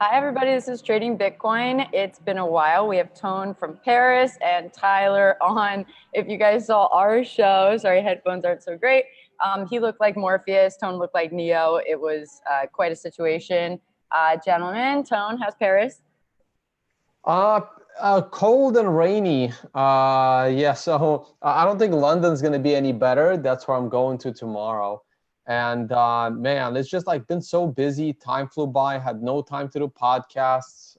Hi, everybody. This is Trading Bitcoin. It's been a while. We have Tone from Paris and Tyler on. If you guys saw our show, sorry, headphones aren't so great. He looked like Morpheus. Tone looked like Neo. It was quite a situation. Gentlemen, Tone, how's Paris? Cold and rainy. Yeah, so I don't think London's going to be any better. That's where I'm going to tomorrow. And man, it's just like been so busy. Time flew by. Had no time to do podcasts.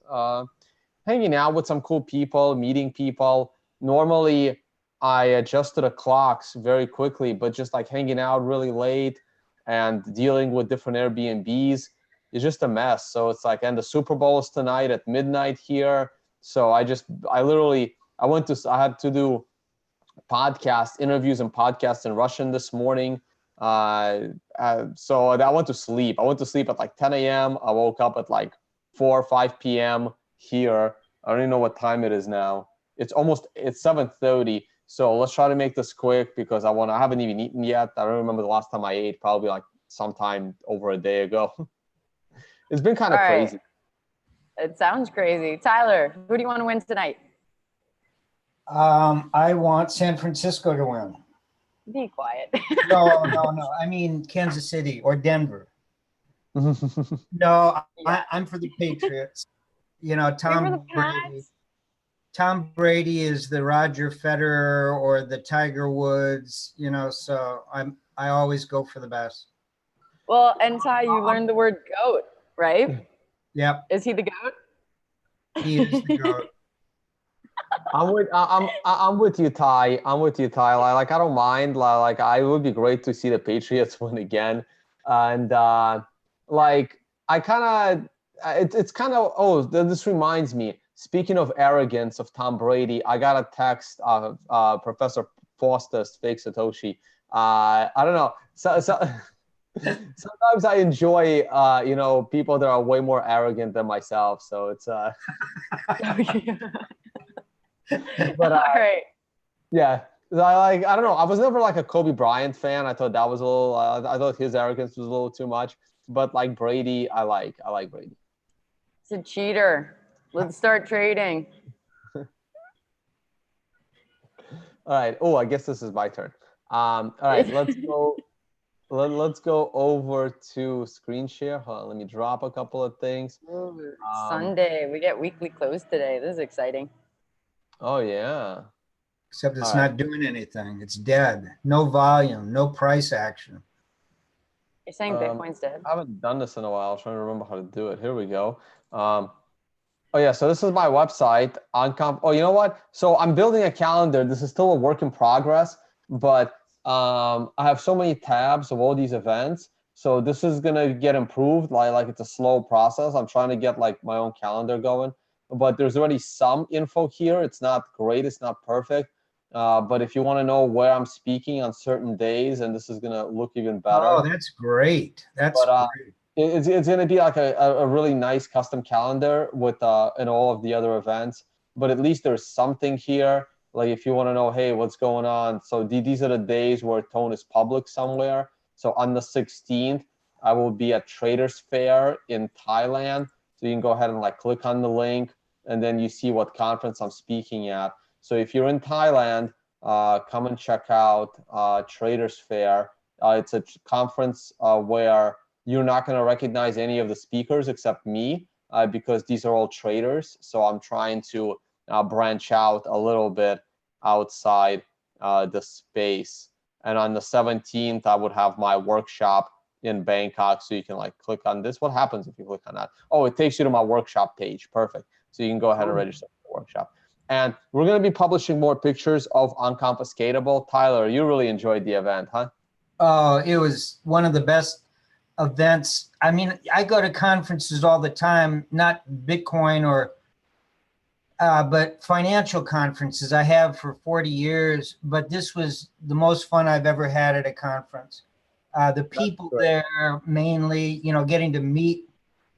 Hanging out with some cool people, meeting people. Normally, I adjust to the clocks very quickly, but just like hanging out really late and dealing with different Airbnbs is just a mess. So it's like, and the Super Bowl is tonight at midnight here. So I had to do interviews and podcasts in Russian this morning. So I went to sleep. I went to sleep at like 10 a.m. I woke up at like 4 or 5 p.m. here. I don't even know what time it is now. It's 7:30. So let's try to make this quick because I haven't even eaten yet. I don't remember the last time I ate, probably like sometime over a day ago. It's been kind of crazy. It sounds crazy. Tyler, who do you want to win tonight? I want San Francisco to win. Be quiet. No. I mean Kansas City or Denver. No, I'm for the Patriots. You know, Tom Brady is the Roger Federer or the Tiger Woods. You know, so I always go for the best. Well, and Ty, you learned the word GOAT, right? Yep. Is he the GOAT? He is the GOAT. I'm with you, Ty. I'm with you, Ty. Like I don't mind. Like it would be great to see the Patriots win again. And like I kind of, it's kind of. Oh, this reminds me. Speaking of arrogance of Tom Brady, I got a text of Professor Faustus, fake Satoshi. I don't know. So sometimes I enjoy, people that are way more arrogant than myself. So it's. But all right. Yeah, I don't know. I was never like a Kobe Bryant fan. I thought that was a little. I thought his arrogance was a little too much. But like Brady, I like Brady. It's a cheater. Let's start trading. All right. Oh, I guess this is my turn. All right. Let's go. Let's go over to screen share. Hold on, let me drop a couple of things. Sunday. We get weekly close today. This is exciting. Oh, yeah. Except it's not doing anything. It's dead. No volume, no price action. You're saying Bitcoin's dead? I haven't done this in a while. I'm trying to remember how to do it. Here we go. Oh, yeah. So this is my website. Oh, you know what? So I'm building a calendar. This is still a work in progress, but I have so many tabs of all these events. So this is going to get improved. Like it's a slow process. I'm trying to get like my own calendar going. But there's already some info here. It's not great. It's not perfect. But if you want to know where I'm speaking on certain days, and this is going to look even better. Oh, that's great. Great. It's going to be like a really nice custom calendar with and all of the other events. But at least there's something here. Like if you want to know, hey, what's going on? So these are the days where Tone is public somewhere. So on the 16th, I will be at Traders Fair in Thailand. So you can go ahead and like click on the link. And then you see what conference I'm speaking at. So if you're in Thailand, come and check out Traders Fair. It's a conference where you're not going to recognize any of the speakers except me because these are all traders. So I'm trying to branch out a little bit outside the space. And on the 17th, I would have my workshop in Bangkok. So you can like click on this. What happens if you click on that? Oh, it takes you to my workshop page. Perfect. So you can go ahead and register for the workshop. And we're going to be publishing more pictures of Unconfiscatable. Tyler, you really enjoyed the event, huh? Oh, it was one of the best events. I mean, I go to conferences all the time, not Bitcoin but financial conferences. I have for 40 years, but this was the most fun I've ever had at a conference. The people there, mainly, getting to meet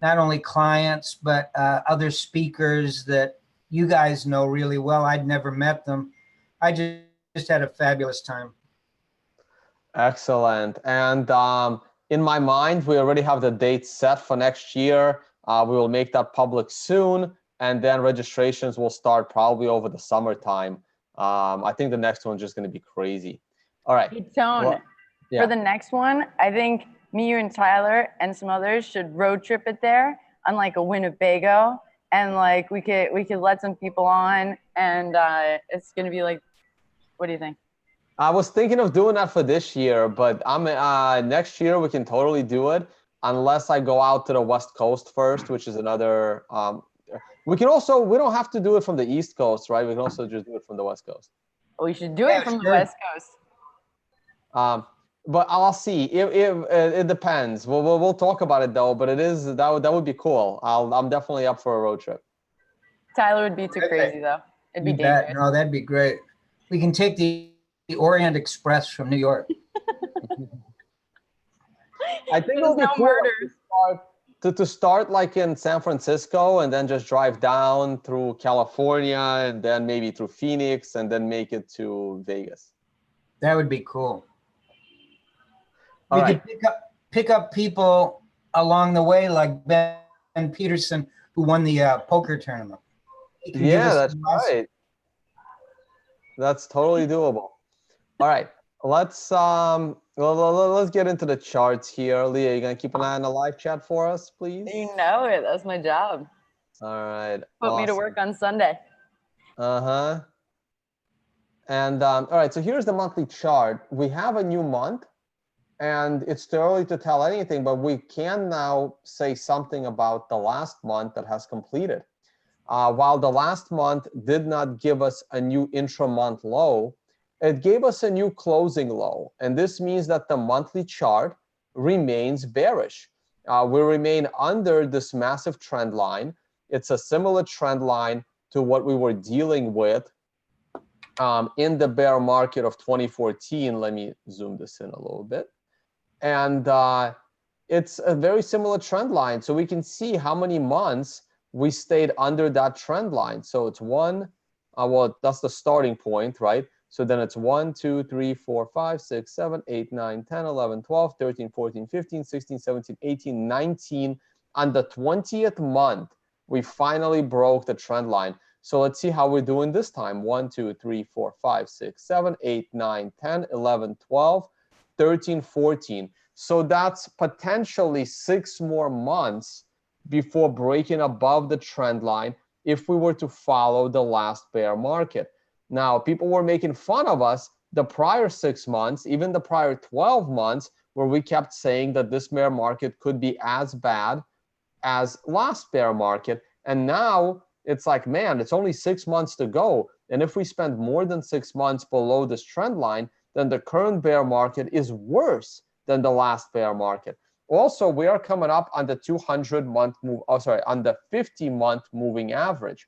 not only clients, but other speakers that you guys know really well. I'd never met them. I just had a fabulous time. Excellent. And in my mind, we already have the date set for next year. We will make that public soon, and then registrations will start probably over the summertime. I think the next one's just going to be crazy. All right. Hey, Tone, Well, yeah. for the next one, I think me, you, and Tyler and some others should road trip it there on like a Winnebago, and like we could let some people on, and it's gonna be like, what do you think? I was thinking of doing that for this year, but next year we can totally do it unless I go out to the West Coast first, which is another. We don't have to do it from the East Coast, right? We can also just do it from the West Coast. We should do it from the West Coast. But I'll see. It depends. We'll talk about it though. But that would be cool. I'm definitely up for a road trip. Tyler would be too crazy though. It'd be dangerous. No, that'd be great. We can take the Orient Express from New York. I think it'll be cool to start like in San Francisco and then just drive down through California and then maybe through Phoenix and then make it to Vegas. That would be cool. All we right. could pick up people along the way, like Ben Peterson, who won the poker tournament. Yeah, that's right. That's totally doable. All right, let's get into the charts here. Leah, you gonna keep an eye on the live chat for us, please? You know it. That's my job. All right. Put me to work on Sunday. Uh-huh. And all right, so here's the monthly chart. We have a new month, and it's too early to tell anything, but we can now say something about the last month that has completed. While the last month did not give us a new intra-month low, it gave us a new closing low. And this means that the monthly chart remains bearish. We remain under this massive trend line. It's a similar trend line to what we were dealing with in the bear market of 2014. Let me zoom this in a little bit. And it's a very similar trend line. So we can see how many months we stayed under that trend line. So it's well, that's the starting point, right? So then it's 1, 2, 3, 4, 5, 6, 7, 8, 9, 10, 11, 12, 13, 14, 15, 16, 17, 18, 19. On the 20th month, we finally broke the trend line. So let's see how we're doing this time. 1, 2, 3, 4, 5, 6, 7, 8, 9, 10, 11, 12, 13, 14. So that's potentially 6 more months before breaking above the trend line if we were to follow the last bear market. Now, people were making fun of us the prior 6 months, even the prior 12 months, where we kept saying that this bear market could be as bad as last bear market. And now it's like, man, it's only 6 months to go. And if we spend more than 6 months below this trend line, then the current bear market is worse than the last bear market. Also, we are coming up on the 200-month move, on the 50-month moving average.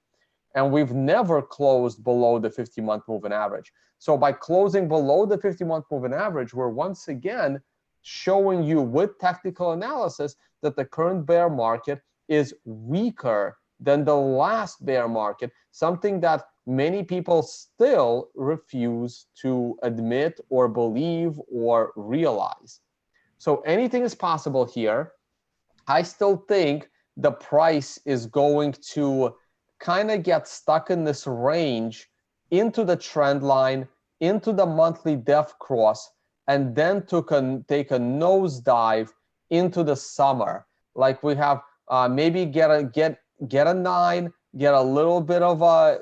And we've never closed below the 50-month moving average. So by closing below the 50-month moving average, we're once again showing you with technical analysis that the current bear market is weaker than the last bear market, something that many people still refuse to admit or believe or realize. So anything is possible here. I still think the price is going to kind of get stuck in this range into the trend line, into the monthly def cross, and then take a nosedive into the summer. Like we have maybe get a 9, get a little bit of a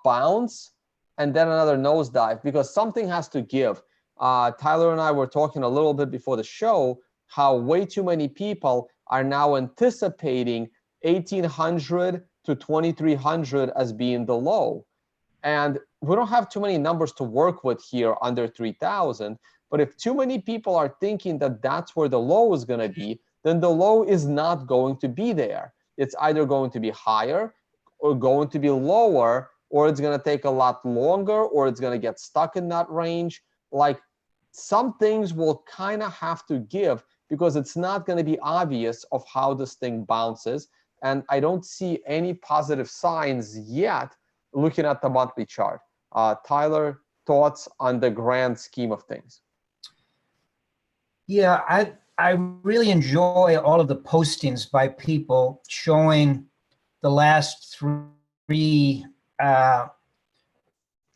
bounce, and then another nosedive, because something has to give. Tyler and I were talking a little bit before the show how way too many people are now anticipating 1,800 to 2,300 as being the low. And we don't have too many numbers to work with here under 3,000. But if too many people are thinking that that's where the low is going to be, then the low is not going to be there. It's either going to be higher or going to be lower, or it's going to take a lot longer, or it's going to get stuck in that range. Like, some things will kind of have to give, because it's not going to be obvious of how this thing bounces. And I don't see any positive signs yet looking at the monthly chart. Tyler, thoughts on the grand scheme of things? Yeah, I really enjoy all of the postings by people showing the last three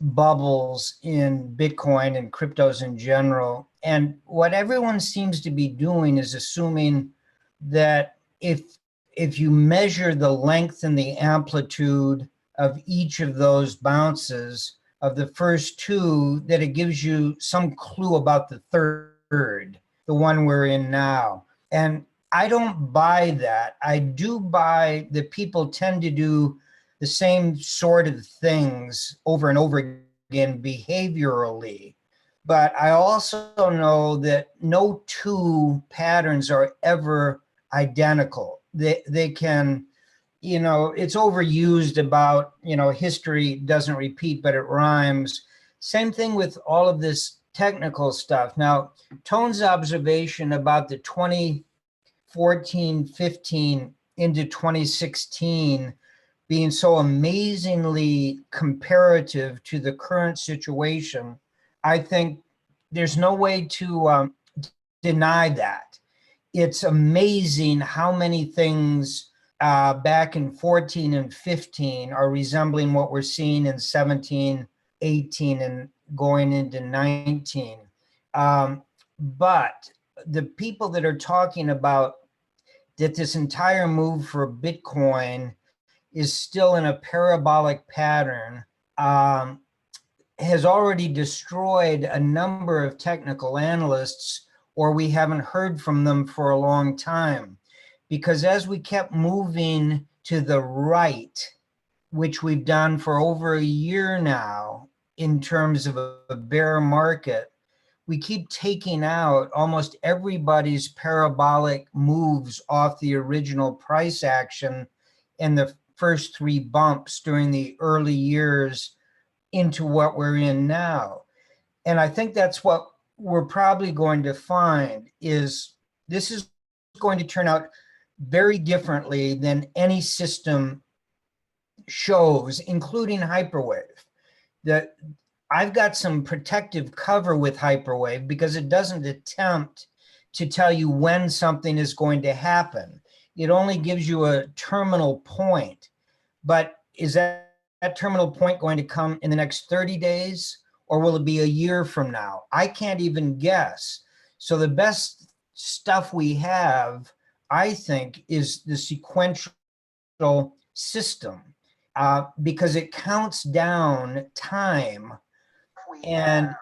bubbles in Bitcoin and cryptos in general. And what everyone seems to be doing is assuming that if you measure the length and the amplitude of each of those bounces of the first two, that it gives you some clue about the third, the one we're in now. And I don't buy that. I do buy that people tend to do the same sort of things over and over again behaviorally. But I also know that no two patterns are ever identical. They can, it's overused about, history doesn't repeat, but it rhymes. Same thing with all of this technical stuff. Now, Tone's observation about the 2014, 15 into 2016 being so amazingly comparative to the current situation, I think there's no way to deny that. It's amazing how many things back in 14 and 15 are resembling what we're seeing in 17, 18, and going into 19. But the people that are talking about that this entire move for Bitcoin is still in a parabolic pattern, has already destroyed a number of technical analysts, or we haven't heard from them for a long time. Because as we kept moving to the right, which we've done for over a year now in terms of a bear market, we keep taking out almost everybody's parabolic moves off the original price action and the first three bumps during the early years into what we're in now. And I think that's what we're probably going to find is this is going to turn out very differently than any system shows, including hyperwave. That I've got some protective cover with hyperwave because it doesn't attempt to tell you when something is going to happen. It only gives you a terminal point. But is that terminal point going to come in the next 30 days or will it be a year from now? I can't even guess. So the best stuff we have, I think, is the sequential system because it counts down time and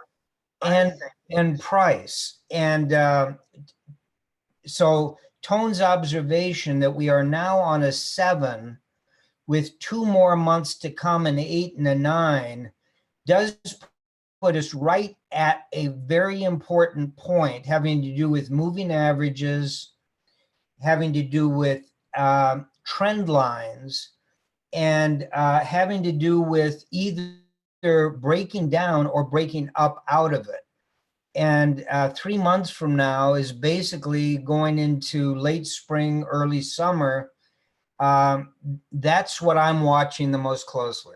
price. And so Tone's observation that we are now on a 7 with 2 more months to come, an 8 and a 9, does put us right at a very important point having to do with moving averages, having to do with trend lines, and having to do with either breaking down or breaking up out of it. And 3 months from now is basically going into late spring, early summer. That's what I'm watching the most closely.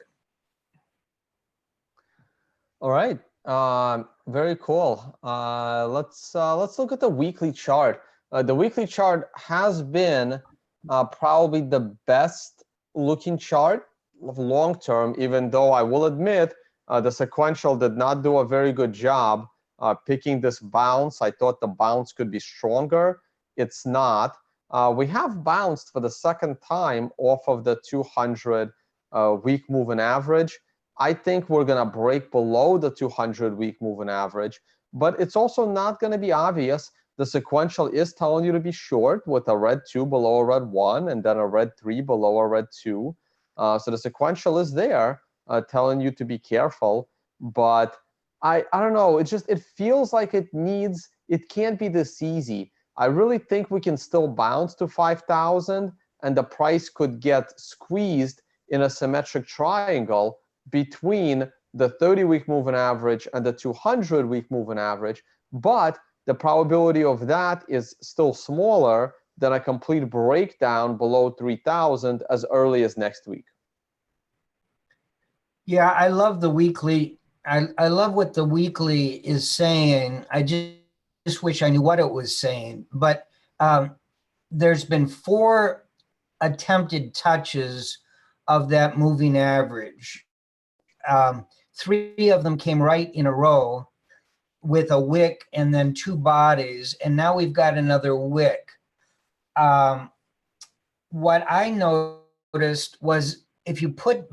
All right, very cool. Let's look at the weekly chart. The weekly chart has been probably the best looking chart of long term, even though I will admit the sequential did not do a very good job picking this bounce. I thought the bounce could be stronger. It's not. We have bounced for the second time off of the 200 week moving average. I think we're going to break below the 200 week moving average, but it's also not going to be obvious. The sequential is telling you to be short with a red 2 below a red 1 and then a red 3 below a red 2. So the sequential is there telling you to be careful, but I don't know. It feels like it can't be this easy. I really think we can still bounce to 5,000 and the price could get squeezed in a symmetric triangle between the 30-week moving average and the 200-week moving average, but the probability of that is still smaller than a complete breakdown below 3,000 as early as next week. Yeah, I love the weekly. I love what the weekly is saying. I just just wish I knew what it was saying. But there's been 4 attempted touches of that moving average. 3 of them came right in a row with a wick and then 2 bodies, and now we've got another wick. What I noticed was if you put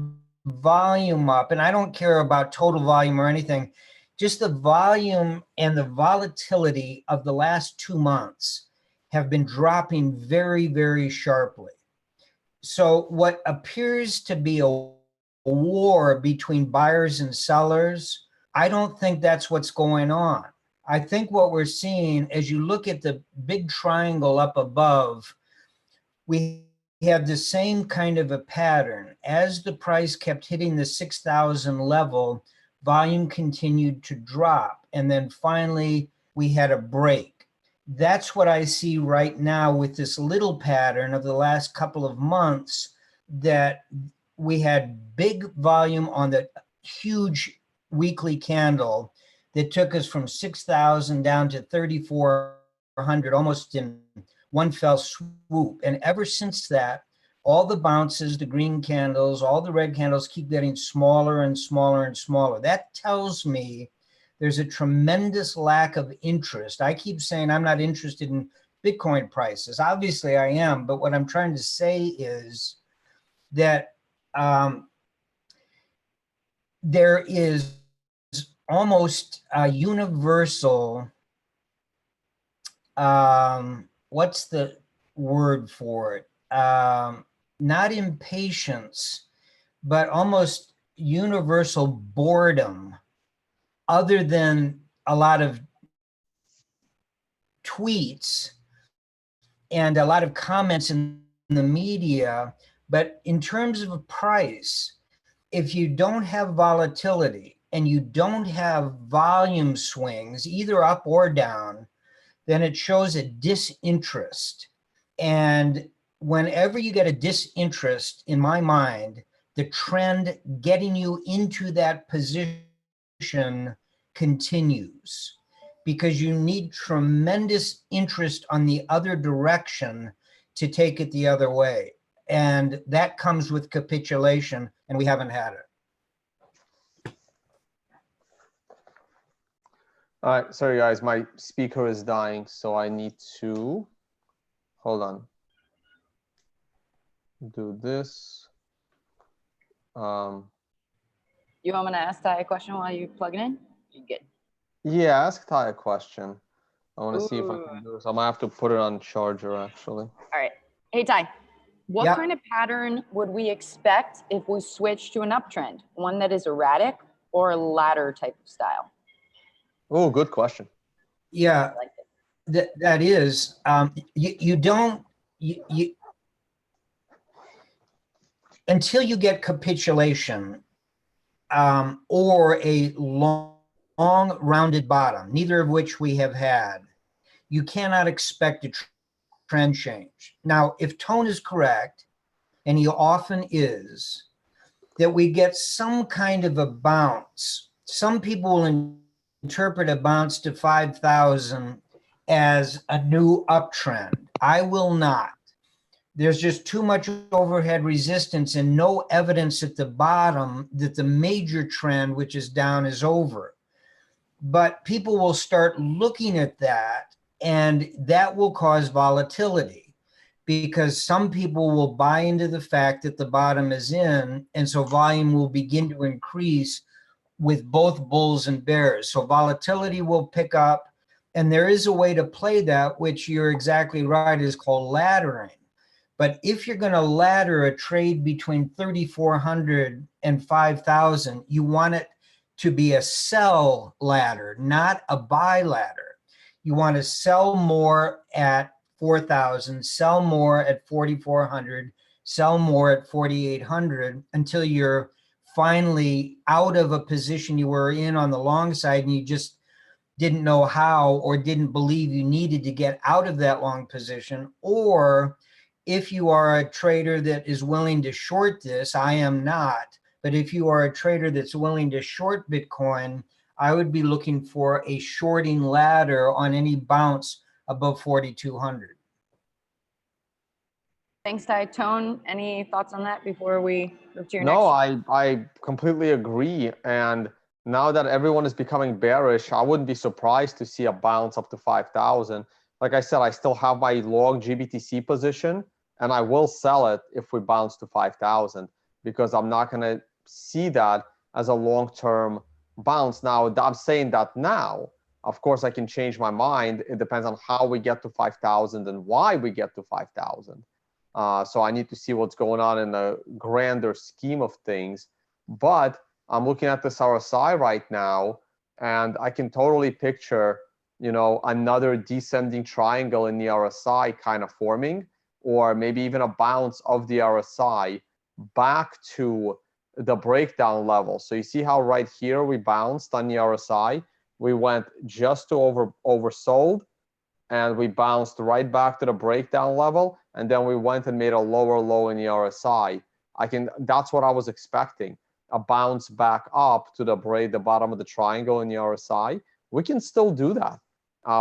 volume up, and I don't care about total volume or anything, just the volume and the volatility of the last 2 months have been dropping very, very sharply. So what appears to be a war between buyers and sellers, I don't think that's what's going on. I think what we're seeing, as you look at the big triangle up above, we have the same kind of a pattern. As the price kept hitting the 6,000 level, volume continued to drop. And then finally, we had a break. That's what I see right now with this little pattern of the last couple of months, that we had big volume on the huge weekly candle that took us from 6,000 down to 3,400 almost in one fell swoop. And ever since that, all the bounces, the green candles, all the red candles keep getting smaller and smaller and smaller. That tells me there's a tremendous lack of interest. I keep saying I'm not interested in Bitcoin prices. Obviously I am, but what I'm trying to say is that there is almost a universal, what's the word for it? Not impatience, but almost universal boredom, other than a lot of tweets and a lot of comments in the media. But in terms of a price, if you don't have volatility and you don't have volume swings, either up or down, then it shows a disinterest. And whenever you get a disinterest, in my mind, the trend getting you into that position continues, because you need tremendous interest on the other direction to take it the other way. And that comes with capitulation, and we haven't had it. All right, sorry guys, my speaker is dying, so I need to, hold on, do this. You want me to ask Ty a question while you plug it in? You good? Yeah, ask Ty a question. I want to see if I Ooh. can do this. I might have to put it on charger, actually. All right. Hey, Ty, what Yep. kind of pattern would we expect if we switch to an uptrend? One that is erratic or a ladder type of style? Oh, good question. Yeah, I like it. that is, you don't, you until you get capitulation, or a long rounded bottom, neither of which we have had, you cannot expect a trend change. Now, if Tone is correct, and he often is, that we get some kind of a bounce. Some people will interpret a bounce to 5,000 as a new uptrend. I will not. There's just too much overhead resistance and no evidence at the bottom that the major trend, which is down, is over. But people will start looking at that, and that will cause volatility, because some people will buy into the fact that the bottom is in, and so volume will begin to increase with both bulls and bears. So volatility will pick up, and there is a way to play that, which you're exactly right, is called laddering. But if you're going to ladder a trade between 3,400 and 5,000, you want it to be a sell ladder, not a buy ladder. You want to sell more at 4,000, sell more at 4,400, sell more at 4,800 until you're finally out of a position you were in on the long side and you just didn't know how or didn't believe you needed to get out of that long position. Or if you are a trader that is willing to short this, I am not, but if you are a trader that's willing to short Bitcoin, I would be looking for a shorting ladder on any bounce above 4,200. Thanks, Ty. Tone, any thoughts on that before we move to your No, next? I completely agree. And now that everyone is becoming bearish, I wouldn't be surprised to see a bounce up to 5,000. Like I said, I still have my long GBTC position, and I will sell it if we bounce to 5,000, because I'm not going to see that as a long-term bounce. Now, I'm saying that now. Of course, I can change my mind. It depends on how we get to 5,000 and why we get to 5,000. So I need to see what's going on in the grander scheme of things. But I'm looking at this RSI right now, and I can totally picture, another descending triangle in the RSI kind of forming, or maybe even a bounce of the RSI back to the breakdown level. So you see how right here we bounced on the RSI. We went just to oversold, and we bounced right back to the breakdown level, and then we went and made a lower low in the RSI. That's what I was expecting, a bounce back up to the bottom of the triangle in the RSI. We can still do that.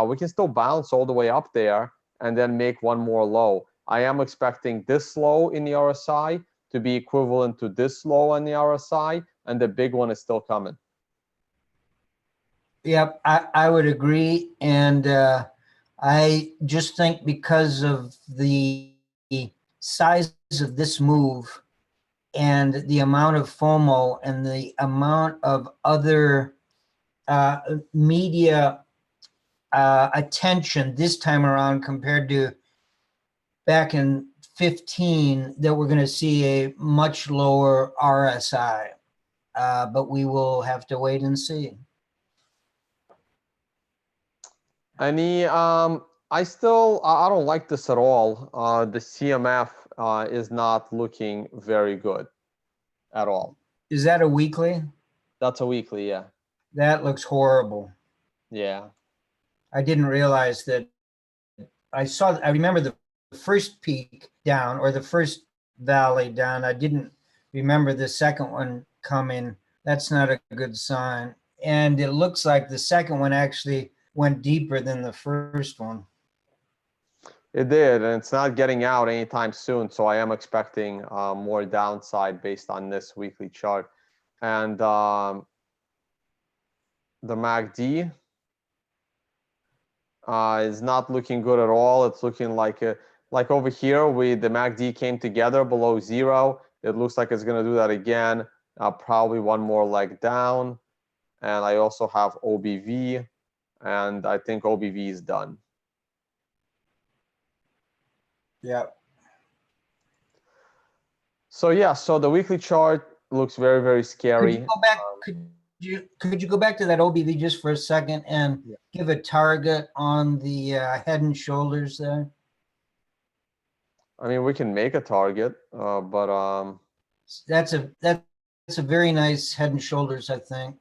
We can still bounce all the way up there and then make one more low. I am expecting this low in the RSI to be equivalent to this low on the RSI, and the big one is still coming. Yep, I would agree. And I just think because of the size of this move and the amount of FOMO and the amount of other media attention this time around compared to back in 15, that we're going to see a much lower RSI. But we will have to wait and see. I don't like this at all. The CMF is not looking very good at all. Is that a weekly? That's a weekly, yeah. That looks horrible. Yeah. I didn't realize that. I remember the first peak down, or the first valley down. I didn't remember the second one coming. That's not a good sign. And it looks like the second one actually went deeper than the first one. It did, and it's not getting out anytime soon. So I am expecting more downside based on this weekly chart. And the MACD is not looking good at all. It's looking like over here, the MACD came together below 0. It looks like it's going to do that again. Probably one more leg down. And I also have OBV, and I think OBV is done. Yeah. So yeah, so the weekly chart looks very, very scary. Could you go back? Could you go back to that OBV just for a second and give a target on the head and shoulders there? I mean, we can make a target, but that's a very nice head and shoulders, I think.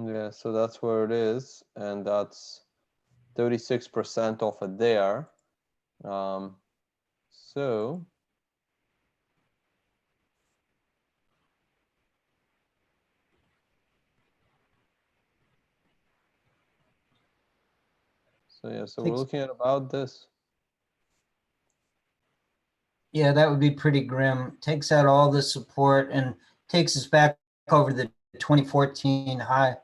yeah, so that's where it is, and that's 36% off of there. So yeah, so we're looking at about this. Yeah, that would be pretty grim. Takes out all the support and takes us back over the 2014 high.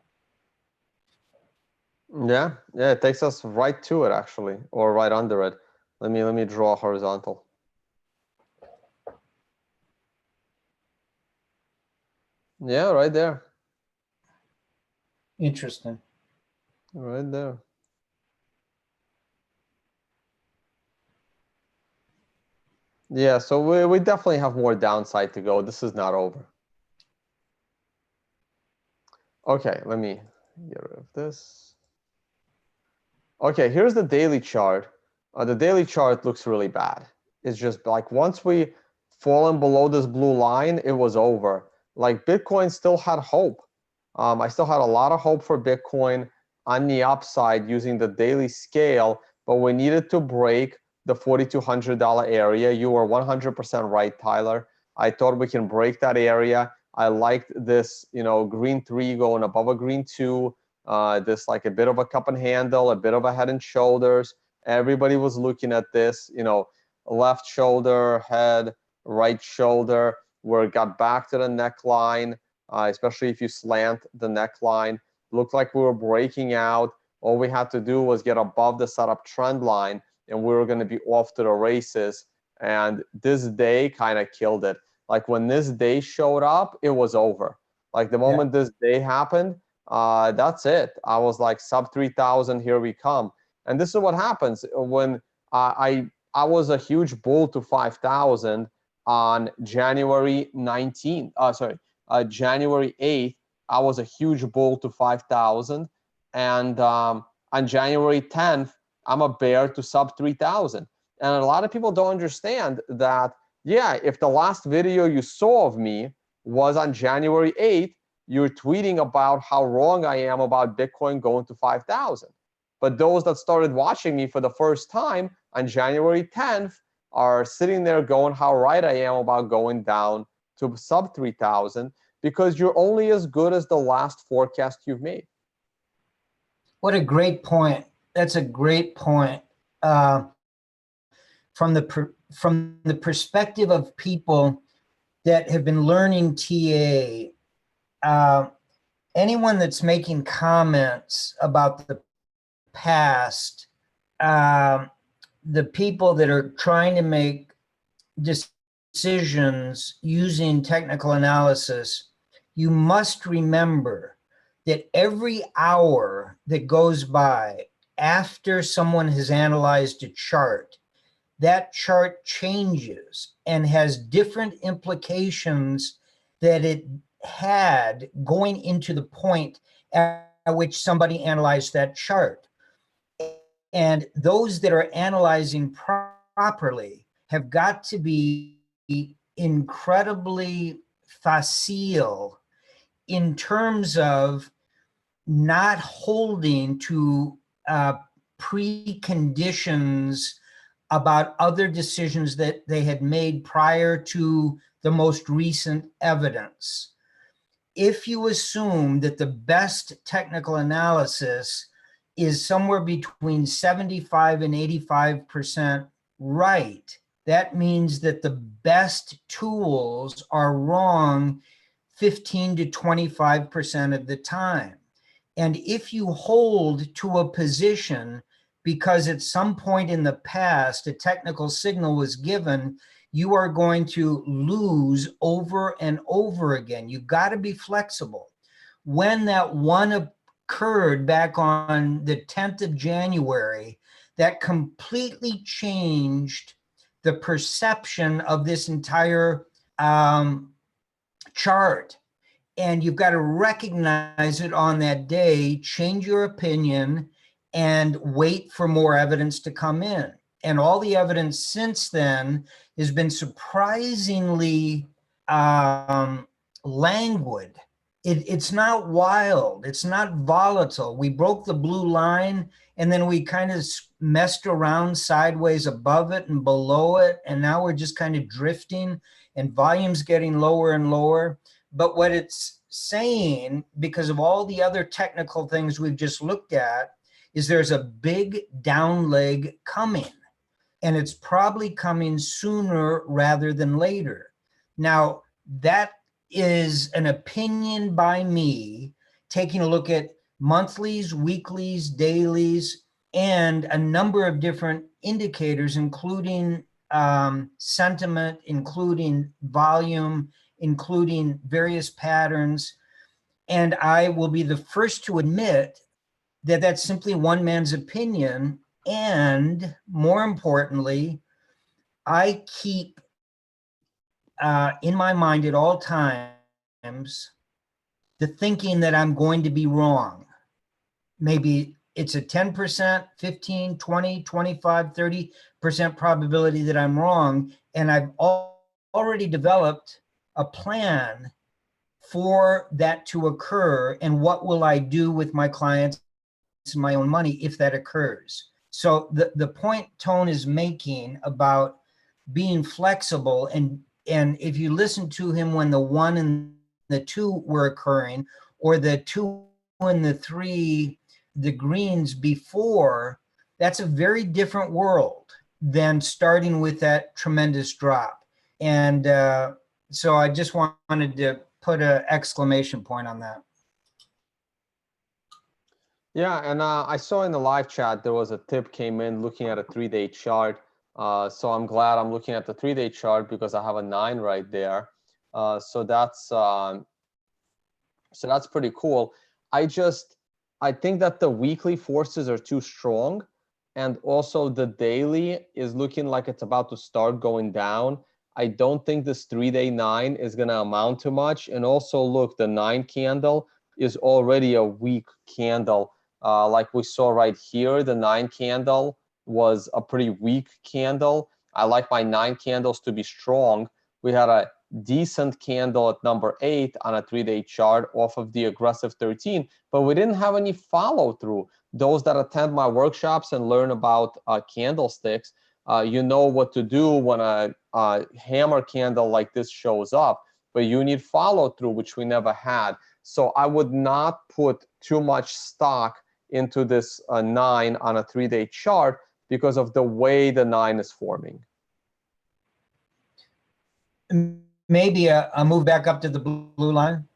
Yeah, it takes us right to it, actually, or right under it. Let me draw a horizontal. Yeah, right there. Interesting. Right there. Yeah, so we definitely have more downside to go. This is not over. Okay, let me get rid of this. Okay, here's the daily chart. The daily chart looks really bad. It's just like once we fallen below this blue line, it was over. Like Bitcoin still had hope. I still had a lot of hope for Bitcoin on the upside using the daily scale, but we needed to break the $4,200 area. You were 100% right, Tyler. I thought we can break that area. I liked this, green 3 going above a green 2, this like a bit of a cup and handle, a bit of a head and shoulders. Everybody was looking at this, left shoulder, head, right shoulder, where it got back to the neckline, especially if you slant the neckline. Looked like we were breaking out. All we had to do was get above the setup trend line, and we were going to be off to the races. And this day kind of killed it. Like when this day showed up, it was over. Like the moment this day happened, that's it. I was like sub 3,000, here we come. And this is what happens when I was a huge bull to 5,000 on January 19th. January 8th. I was a huge bull to 5,000. And on January 10th, I'm a bear to sub 3,000. And a lot of people don't understand that, yeah, if the last video you saw of me was on January 8th, you're tweeting about how wrong I am about Bitcoin going to 5,000. But those that started watching me for the first time on January 10th are sitting there going how right I am about going down to sub 3,000, because you're only as good as the last forecast you've made. What a great point. That's a great point. From the perspective of people that have been learning TA, anyone that's making comments about the past, the people that are trying to make decisions using technical analysis, you must remember that every hour that goes by after someone has analyzed a chart, that chart changes and has different implications that it had going into the point at which somebody analyzed that chart. And those that are analyzing properly have got to be incredibly facile in terms of not holding to preconditions about other decisions that they had made prior to the most recent evidence. If you assume that the best technical analysis is somewhere between 75 and 85% right, that means that the best tools are wrong 15 to 25% of the time. And if you hold to a position because at some point in the past a technical signal was given, you are going to lose over and over again. You've got to be flexible. When that one occurred back on the 10th of January, that completely changed the perception of this entire chart. And you've got to recognize it on that day, change your opinion, and wait for more evidence to come in. And all the evidence since then has been surprisingly languid. It's not wild. It's not volatile. We broke the blue line, and then we kind of messed around sideways above it and below it. And now we're just kind of drifting, and volume's getting lower and lower. But what it's saying, because of all the other technical things we've just looked at, is there's a big down leg coming, and it's probably coming sooner rather than later. Now, that is an opinion by me, taking a look at monthlies, weeklies, dailies, and a number of different indicators, including sentiment, including volume, including various patterns. And I will be the first to admit that that's simply one man's opinion. And more importantly, I keep in my mind at all times the thinking that I'm going to be wrong. Maybe it's a 10%, 15, 20, 25, 30% probability that I'm wrong. And I've already developed a plan for that to occur, and what will I do with my clients and my own money if that occurs. So the point Tone is making about being flexible, and if you listen to him when the 1 and the 2 were occurring, or the 2 and the 3, the greens before, that's a very different world than starting with that tremendous drop. And so I just wanted to put an exclamation point on that. Yeah, and I saw in the live chat there was a tip came in looking at a 3-day chart. So I'm glad I'm looking at the 3-day chart because I have a 9 right there. So that's pretty cool. I think that the weekly forces are too strong, and also the daily is looking like it's about to start going down. I don't think this 3-day 9 is going to amount to much. And also, look, the 9 candle is already a weak candle. Like we saw right here, the 9 candle was a pretty weak candle. I like my 9 candles to be strong. We had a decent candle at number 8 on a 3-day chart off of the aggressive 13, but we didn't have any follow through. Those that attend my workshops and learn about candlesticks, you know what to do when a hammer candle like this shows up, but you need follow through, which we never had. So I would not put too much stock into this 9 on a 3-day chart because of the way the 9 is forming. Maybe a move back up to the blue line?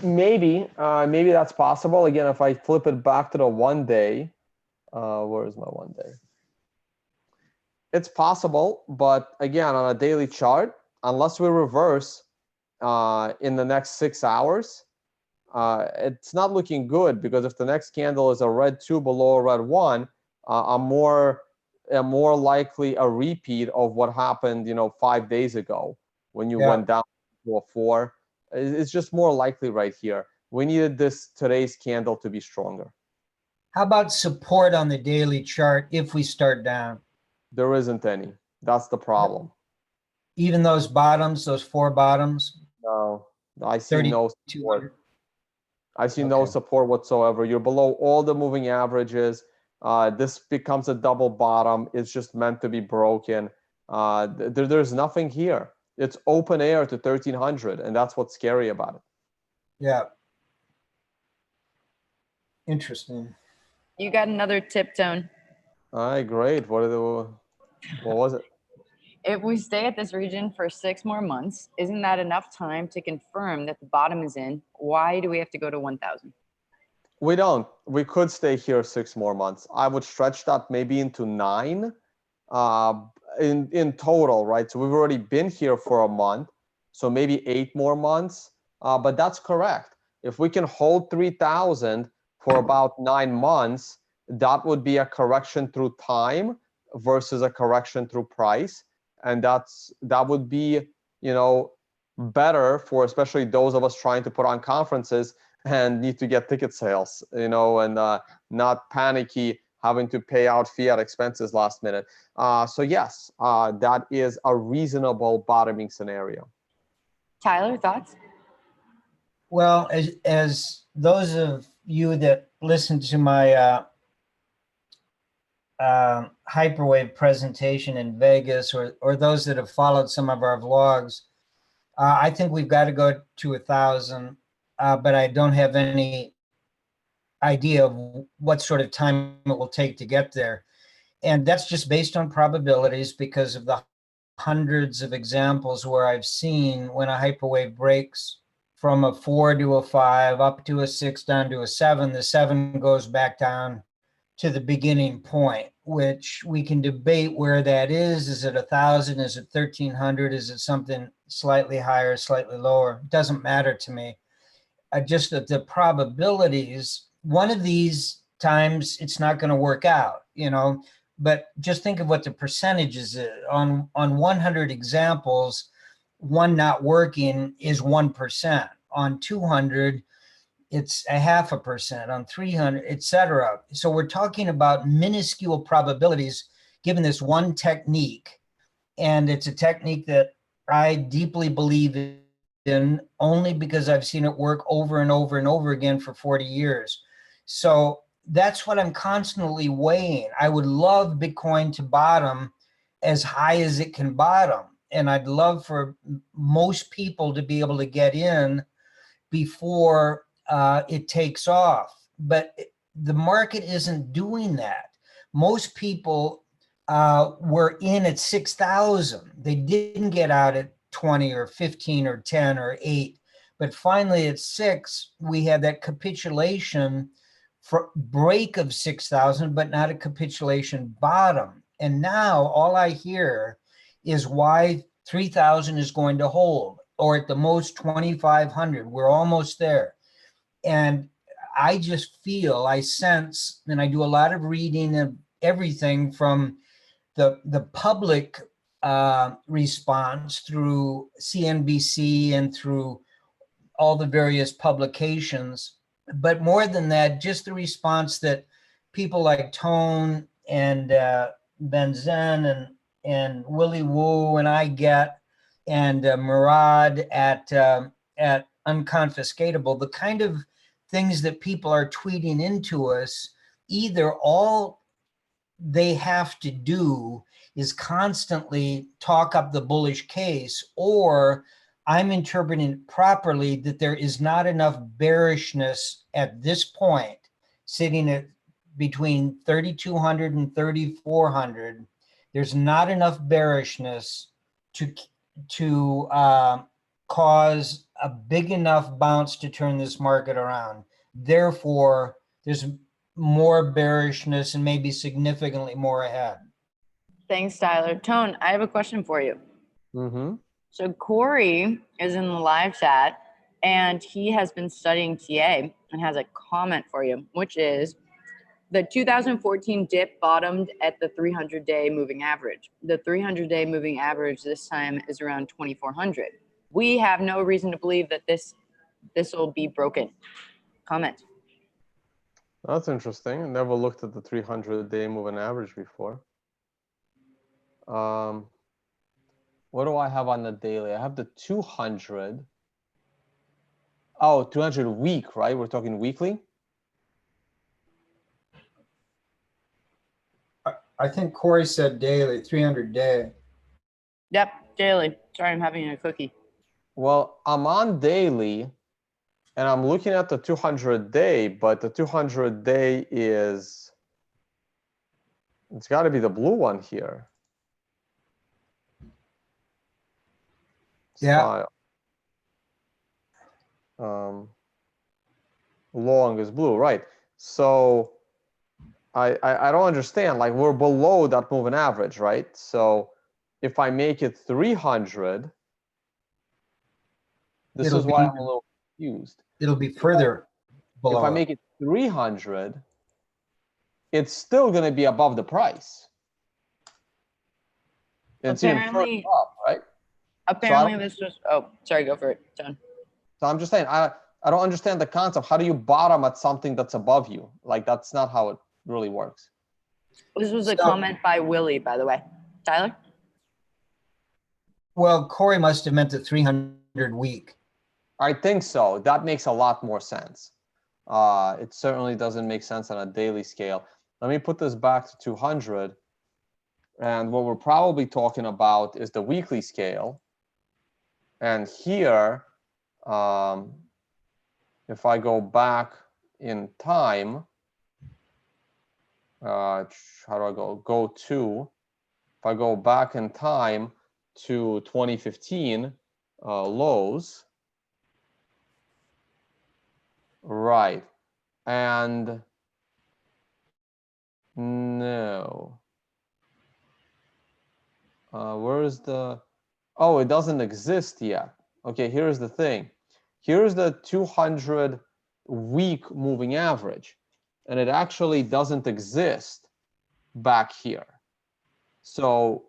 Maybe that's possible. Again, if I flip it back to the 1-day, where is my 1-day? It's possible, but again, on a daily chart, unless we reverse in the next 6 hours, it's not looking good, because if the next candle is a red 2 below a red 1, I'm more likely a repeat of what happened 5 days ago when you went down to a 4. It's just more likely right here. We needed today's candle to be stronger. How about support on the daily chart if we start down? There isn't any. That's the problem. Even those bottoms, those 4 bottoms? No, I see no support. I see no Okay. support whatsoever. You're below all the moving averages. This becomes a double bottom. It's just meant to be broken. There's nothing here. It's open air to 1300, and that's what's scary about it. Yeah. Interesting. You got another tip, Tone. All right, great. What was it? If we stay at this region for 6 more months, isn't that enough time to confirm that the bottom is in? Why do we have to go to 1,000? We don't. We could stay here 6 more months. I would stretch that maybe into 9 in total, right? So we've already been here for a month, so maybe 8 more months. But that's correct. If we can hold 3,000 for about 9 months, that would be a correction through time versus a correction through price. And that would be, better for especially those of us trying to put on conferences and need to get ticket sales, and not panicky having to pay out fiat expenses last minute. So yes, that is a reasonable bottoming scenario. Tyler, thoughts? Well, as those of you that listened to my hyperwave presentation in Vegas, or those that have followed some of our vlogs, I think we've got to go to 1,000, but I don't have any idea of what sort of time it will take to get there. And that's just based on probabilities, because of the hundreds of examples where I've seen when a hyperwave breaks from a 4 to a 5, up to a 6, down to a 7, the 7 goes back down to the beginning point, which we can debate where that is. Is it 1,000? Is it 1,300? Is it something slightly higher, slightly lower? It doesn't matter to me. Just that the probabilities, one of these times it's not going to work out, but just think of what the percentages is. On 100 examples, one not working is 1%. On 200, it's 0.5%. On 300, etc. So we're talking about minuscule probabilities given this one technique. And it's a technique that I deeply believe in, only because I've seen it work over and over and over again for 40 years. So that's what I'm constantly weighing. I would love Bitcoin to bottom as high as it can bottom. And I'd love for most people to be able to get in before it takes off. But the market isn't doing that. Most people were in at 6,000. They didn't get out at 20 or 15 or 10 or 8. But finally at 6, we had that capitulation for break of 6,000, but not a capitulation bottom. And now all I hear is why 3,000 is going to hold, or at the most 2,500. We're almost there. And I just feel, I sense, and I do a lot of reading of everything from the public response through CNBC and through all the various publications. But more than that, just the response that people like Tone and Benzen and Willie Woo and I get, and Murad at Unconfiscatable, the kind of things that people are tweeting into us, either all they have to do is constantly talk up the bullish case, or I'm interpreting it properly that there is not enough bearishness at this point, sitting at between 3,200 and 3,400. There's not enough bearishness to cause a big enough bounce to turn this market around. Therefore, there's more bearishness and maybe significantly more ahead. Thanks, Tyler. Tone, I have a question for you. Mm-hmm. So Corey is in the live chat, and he has been studying TA and has a comment for you, which is the 2014 dip bottomed at the 300-day moving average. The 300-day moving average this time is around 2,400. We have no reason to believe that this will be broken. Comment. That's interesting. I never looked at the 300-day moving average before. What do I have on the daily? I have the 200. Oh, 200 week, right? We're talking weekly? I think Corey said daily, 300 day. Yep, daily. Sorry, I'm having a cookie. Well, I'm on daily, and I'm looking at the 200-day, but the 200-day is, it's got to be the blue one here. Yeah. Style. Long is blue, right? So I don't understand. Like, we're below that moving average, right? So if I make it 300, this is why I'm a little confused. It'll be further below. If I make it 300, it's still going to be above the price. It's even further up, right? Apparently, this was. Oh, sorry. Go for it, John. So I'm just saying, I don't understand the concept. How do you bottom at something that's above you? Like, that's not how it really works. This was a comment by Willie, by the way. Tyler? Well, Corey must have meant the 300 week. I think so. That makes a lot more sense. It certainly doesn't make sense on a daily scale. Let me put this back to 200. And what we're probably talking about is the weekly scale. And here, if I go back in time, how do I go? Go to, if I go back in time to 2015 lows, right, and no, where is the, oh, it doesn't exist yet. Okay, here's the thing. Here's the 200 week moving average, and it actually doesn't exist back here. So,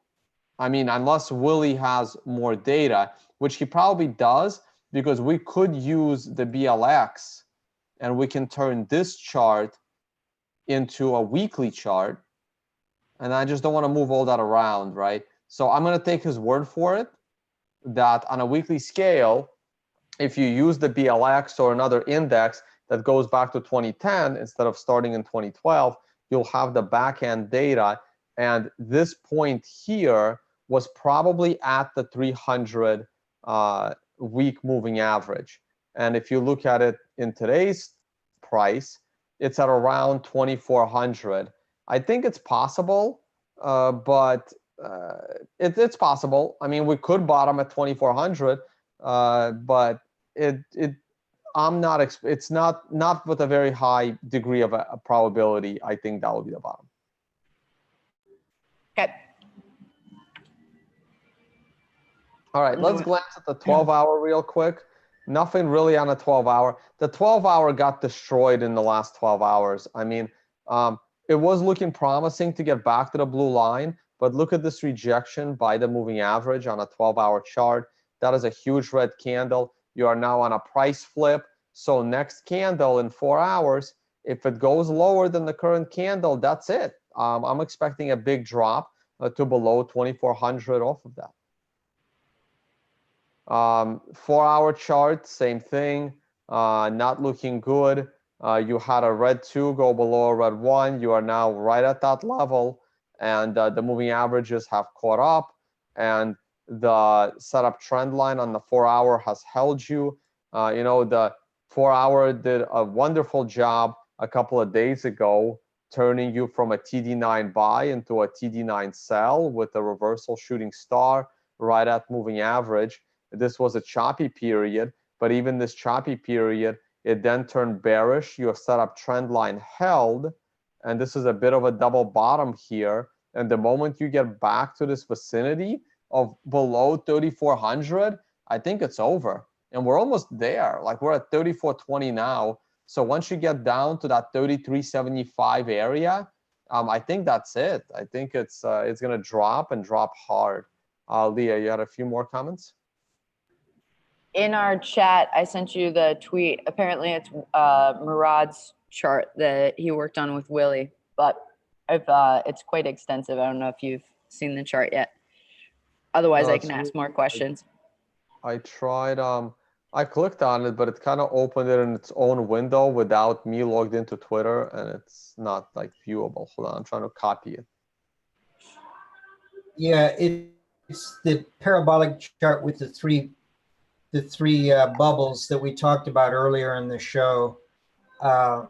I mean, unless Willie has more data, which he probably does, because we could use the BLX and we can turn this chart into a weekly chart. And I just don't want to move all that around, right? So I'm going to take his word for it that on a weekly scale, if you use the BLX or another index that goes back to 2010 instead of starting in 2012, you'll have the back end data. And this point here was probably at the 300 week moving average. And if you look at it in today's price, it's at around 2,400. I think it's possible, but it's possible. I mean, we could bottom at 2,400, but it's not with a very high degree of a probability. I think that will be the bottom. Okay. All right, let's glance at the 12-hour real quick. Nothing really on a 12-hour. The 12-hour got destroyed in the last 12 hours. I mean, it was looking promising to get back to the blue line, but look at this rejection by the moving average on a 12-hour chart. That is a huge red candle. You are now on a price flip. So next candle in 4 hours, if it goes lower than the current candle, that's it. I'm expecting a big drop to below 2,400 off of that. 4-hour chart, same thing, not looking good. You had a red 2 go below a red 1. You are now right at that level, and the moving averages have caught up, and the setup trend line on the 4-hour has held you. You know, the 4-hour did a wonderful job a couple of days ago, turning you from a TD9 buy into a TD9 sell with a reversal shooting star right at moving average. This was a choppy period, but even this choppy period, it then turned bearish. Your setup trend line held, and this is a bit of a double bottom here. And the moment you get back to this vicinity of below 3,400, I think it's over. And we're almost there. Like, we're at 3,420 now. So once you get down to that 3,375 area, I think that's it. I think it's going to drop and drop hard. Leah, you had a few more comments? In our chat, I sent you the tweet. Apparently, it's Murad's chart that he worked on with Willie, but it's quite extensive. I don't know if you've seen the chart yet. Otherwise, I can ask more questions. I tried. I clicked on it, but it kind of opened it in its own window without me logged into Twitter, and it's not like viewable. Hold on, I'm trying to copy it. Yeah, it's the parabolic chart with the three bubbles that we talked about earlier in the show, and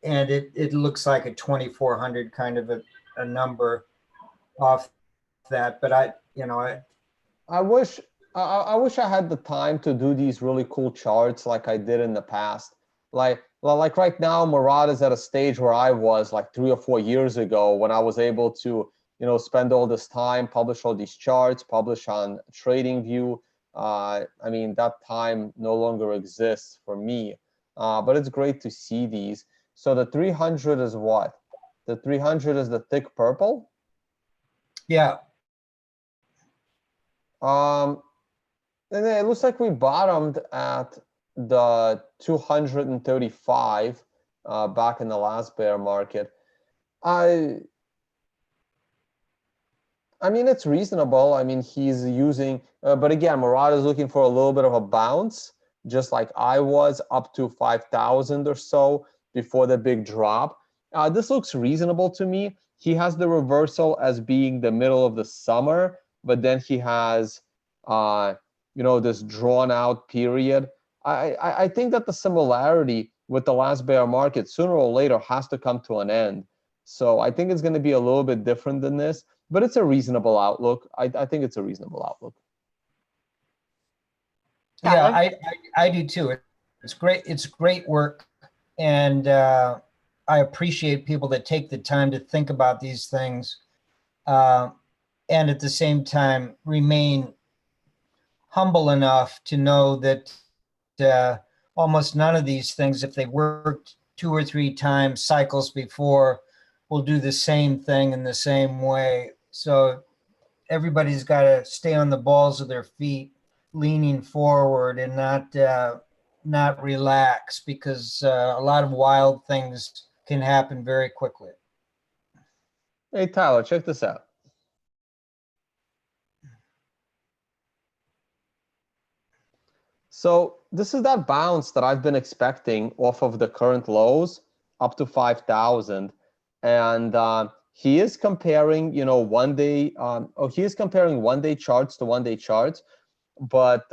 it looks like a 2,400 kind of a number off that. But I wish I had the time to do these really cool charts like I did in the past. Like right now, Murad is at a stage where I was like 3 or 4 years ago, when I was able to, you know, spend all this time, publish all these charts, publish on TradingView. I mean, that time no longer exists for me, but it's great to see these. So the 300 is what? The 300 is the thick purple? Yeah. And it looks like we bottomed at the 235 back in the last bear market. I mean, it's reasonable. I mean, he's using, but again, Murad is looking for a little bit of a bounce, just like I was, up to 5,000 or so before the big drop. This looks reasonable to me. He has the reversal as being the middle of the summer, but then he has, you know, this drawn out period. I think that the similarity with the last bear market sooner or later has to come to an end. So I think it's going to be a little bit different than this, but it's a reasonable outlook. I think it's a reasonable outlook. Yeah, I do too. It's great. It's great work. And I appreciate people that take the time to think about these things, and at the same time remain humble enough to know that almost none of these things, if they worked 2 or 3 times cycles before, will do the same thing in the same way. So everybody's got to stay on the balls of their feet, leaning forward, and not relax, because a lot of wild things can happen very quickly. Hey, Tyler, check this out. So this is that bounce that I've been expecting off of the current lows up to 5,000. And he is comparing, you know, he is comparing 1-day charts to 1-day charts, but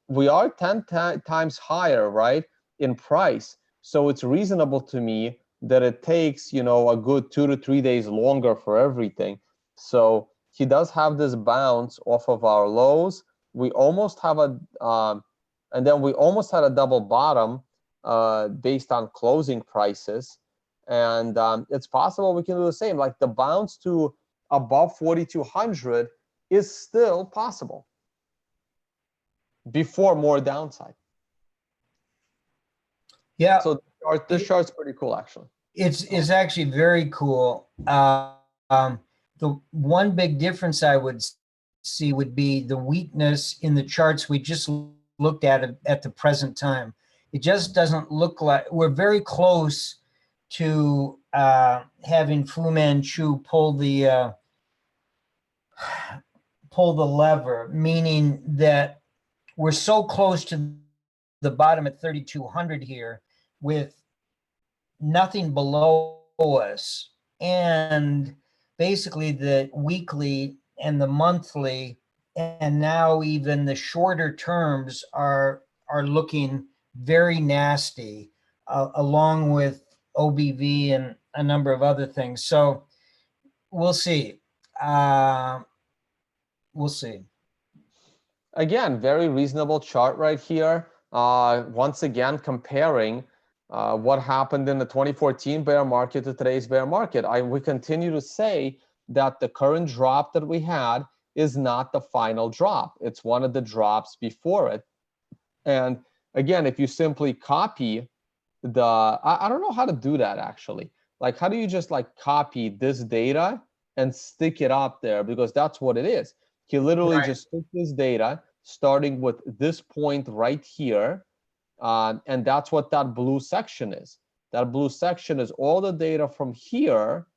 we are 10 times higher, right, in price. So it's reasonable to me that it takes, you know, a good 2 to 3 days longer for everything. So he does have this bounce off of our lows. We almost have and then we almost had a double bottom based on closing prices. And it's possible we can do the same. Like the bounce to above 4,200 is still possible before more downside. Yeah. So this chart's pretty cool, actually. It's actually very cool. The one big difference I would see would be the weakness in the charts we just looked at the present time. It just doesn't look like we're very close to having Fu Manchu pull the lever, meaning that we're so close to the bottom at 3,200 here with nothing below us, and basically the weekly and the monthly and now even the shorter terms are looking very nasty, along with OBV and a number of other things. So we'll see. We'll see. Again, very reasonable chart right here. Once again, comparing what happened in the 2014 bear market to today's bear market. We continue to say that the current drop that we had is not the final drop. It's one of the drops before it. And again, if you simply copy I don't know how to do that actually. Like, how do you just like copy this data and stick it up there? Because that's what it is. He literally just took this data, starting with this point right here, and that's what that blue section is. That blue section is all the data from here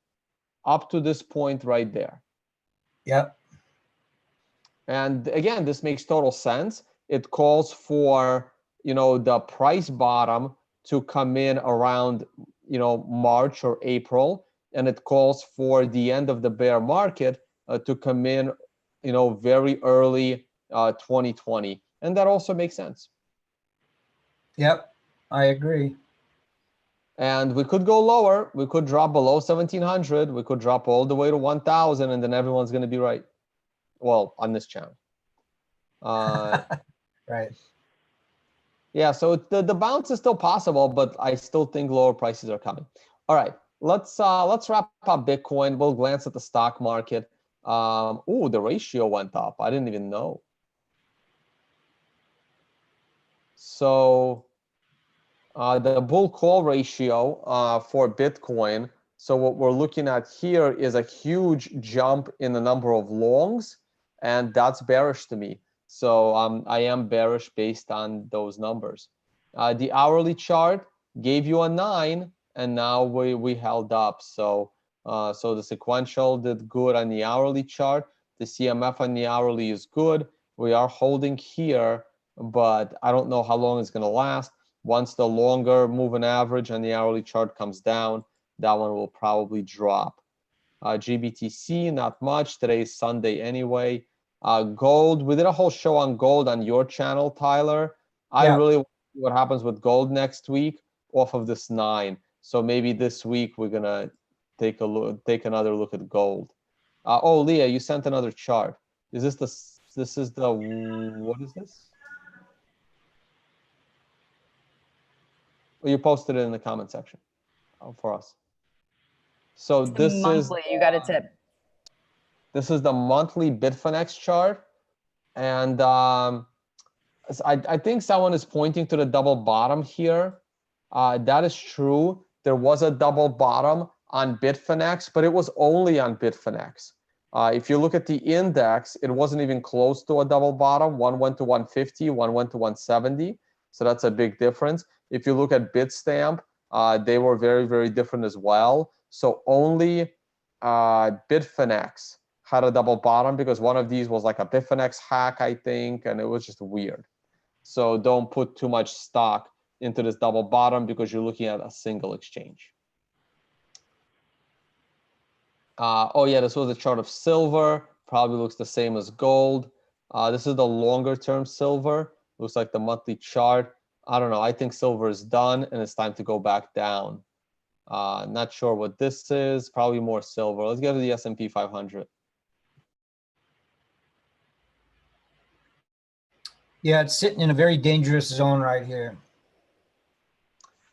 up to this point right there. Yep. And again, this makes total sense. It calls for, you know, the price bottom to come in around, you know, March or April, and it calls for the end of the bear market to come in, you know, very early 2020, and that also makes sense. Yep, I agree. And we could go lower. We could drop below 1,700. We could drop all the way to 1,000, and then everyone's going to be right. Well, on this channel. Right. Yeah, so the bounce is still possible, but I still think lower prices are coming. All right, let's wrap up Bitcoin. We'll glance at the stock market. Oh, the ratio went up. I didn't even know. So the bull call ratio for Bitcoin. So what we're looking at here is a huge jump in the number of longs, and that's bearish to me. So I am bearish based on those numbers. The hourly chart gave you a 9, and now we held up. So so the sequential did good on the hourly chart. The CMF on the hourly is good. We are holding here, but I don't know how long it's going to last. Once the longer moving average on the hourly chart comes down, that one will probably drop. GBTC, not much. Today is Sunday anyway. Gold, we did a whole show on gold on your channel, Tyler. I really want to see what happens with gold next week off of this 9. So maybe this week we're gonna take another look at gold. Oh, Leah, you sent another chart. Is this what is this? Well, you posted it in the comment section for us. So this monthly, you got a tip. This is the monthly Bitfinex chart, and I think someone is pointing to the double bottom here. That is true. There was a double bottom on Bitfinex, but it was only on Bitfinex. If you look at the index, it wasn't even close to a double bottom. One went to 150, one went to 170. So that's a big difference. If you look at Bitstamp, they were very, very different as well. So only Bitfinex had a double bottom because one of these was like a Bitfinex hack, I think, and it was just weird. So don't put too much stock into this double bottom because you're looking at a single exchange. Oh yeah, this was a chart of silver. Probably looks the same as gold. This is the longer term silver. Looks like the monthly chart. I don't know. I think silver is done and it's time to go back down. Not sure what this is. Probably more silver. Let's go to the S&P 500. Yeah, it's sitting in a very dangerous zone right here.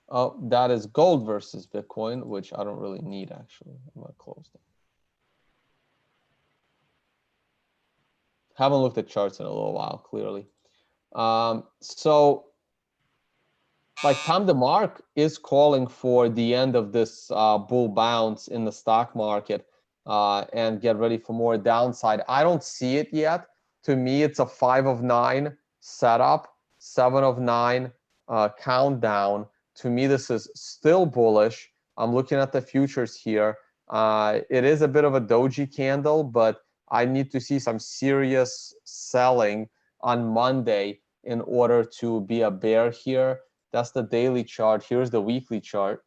Oh, that is gold versus Bitcoin, which I don't really need actually. I'm gonna close that. Haven't looked at charts in a little while, clearly. So like Tom DeMark is calling for the end of this bull bounce in the stock market and get ready for more downside. I don't see it yet. To me, it's a 5 of 9 setup, 7 of 9 countdown. To me, this is still bullish. I'm looking at the futures here. It is a bit of a doji candle, but I need to see some serious selling on Monday in order to be a bear here. That's the daily chart. Here's the weekly chart.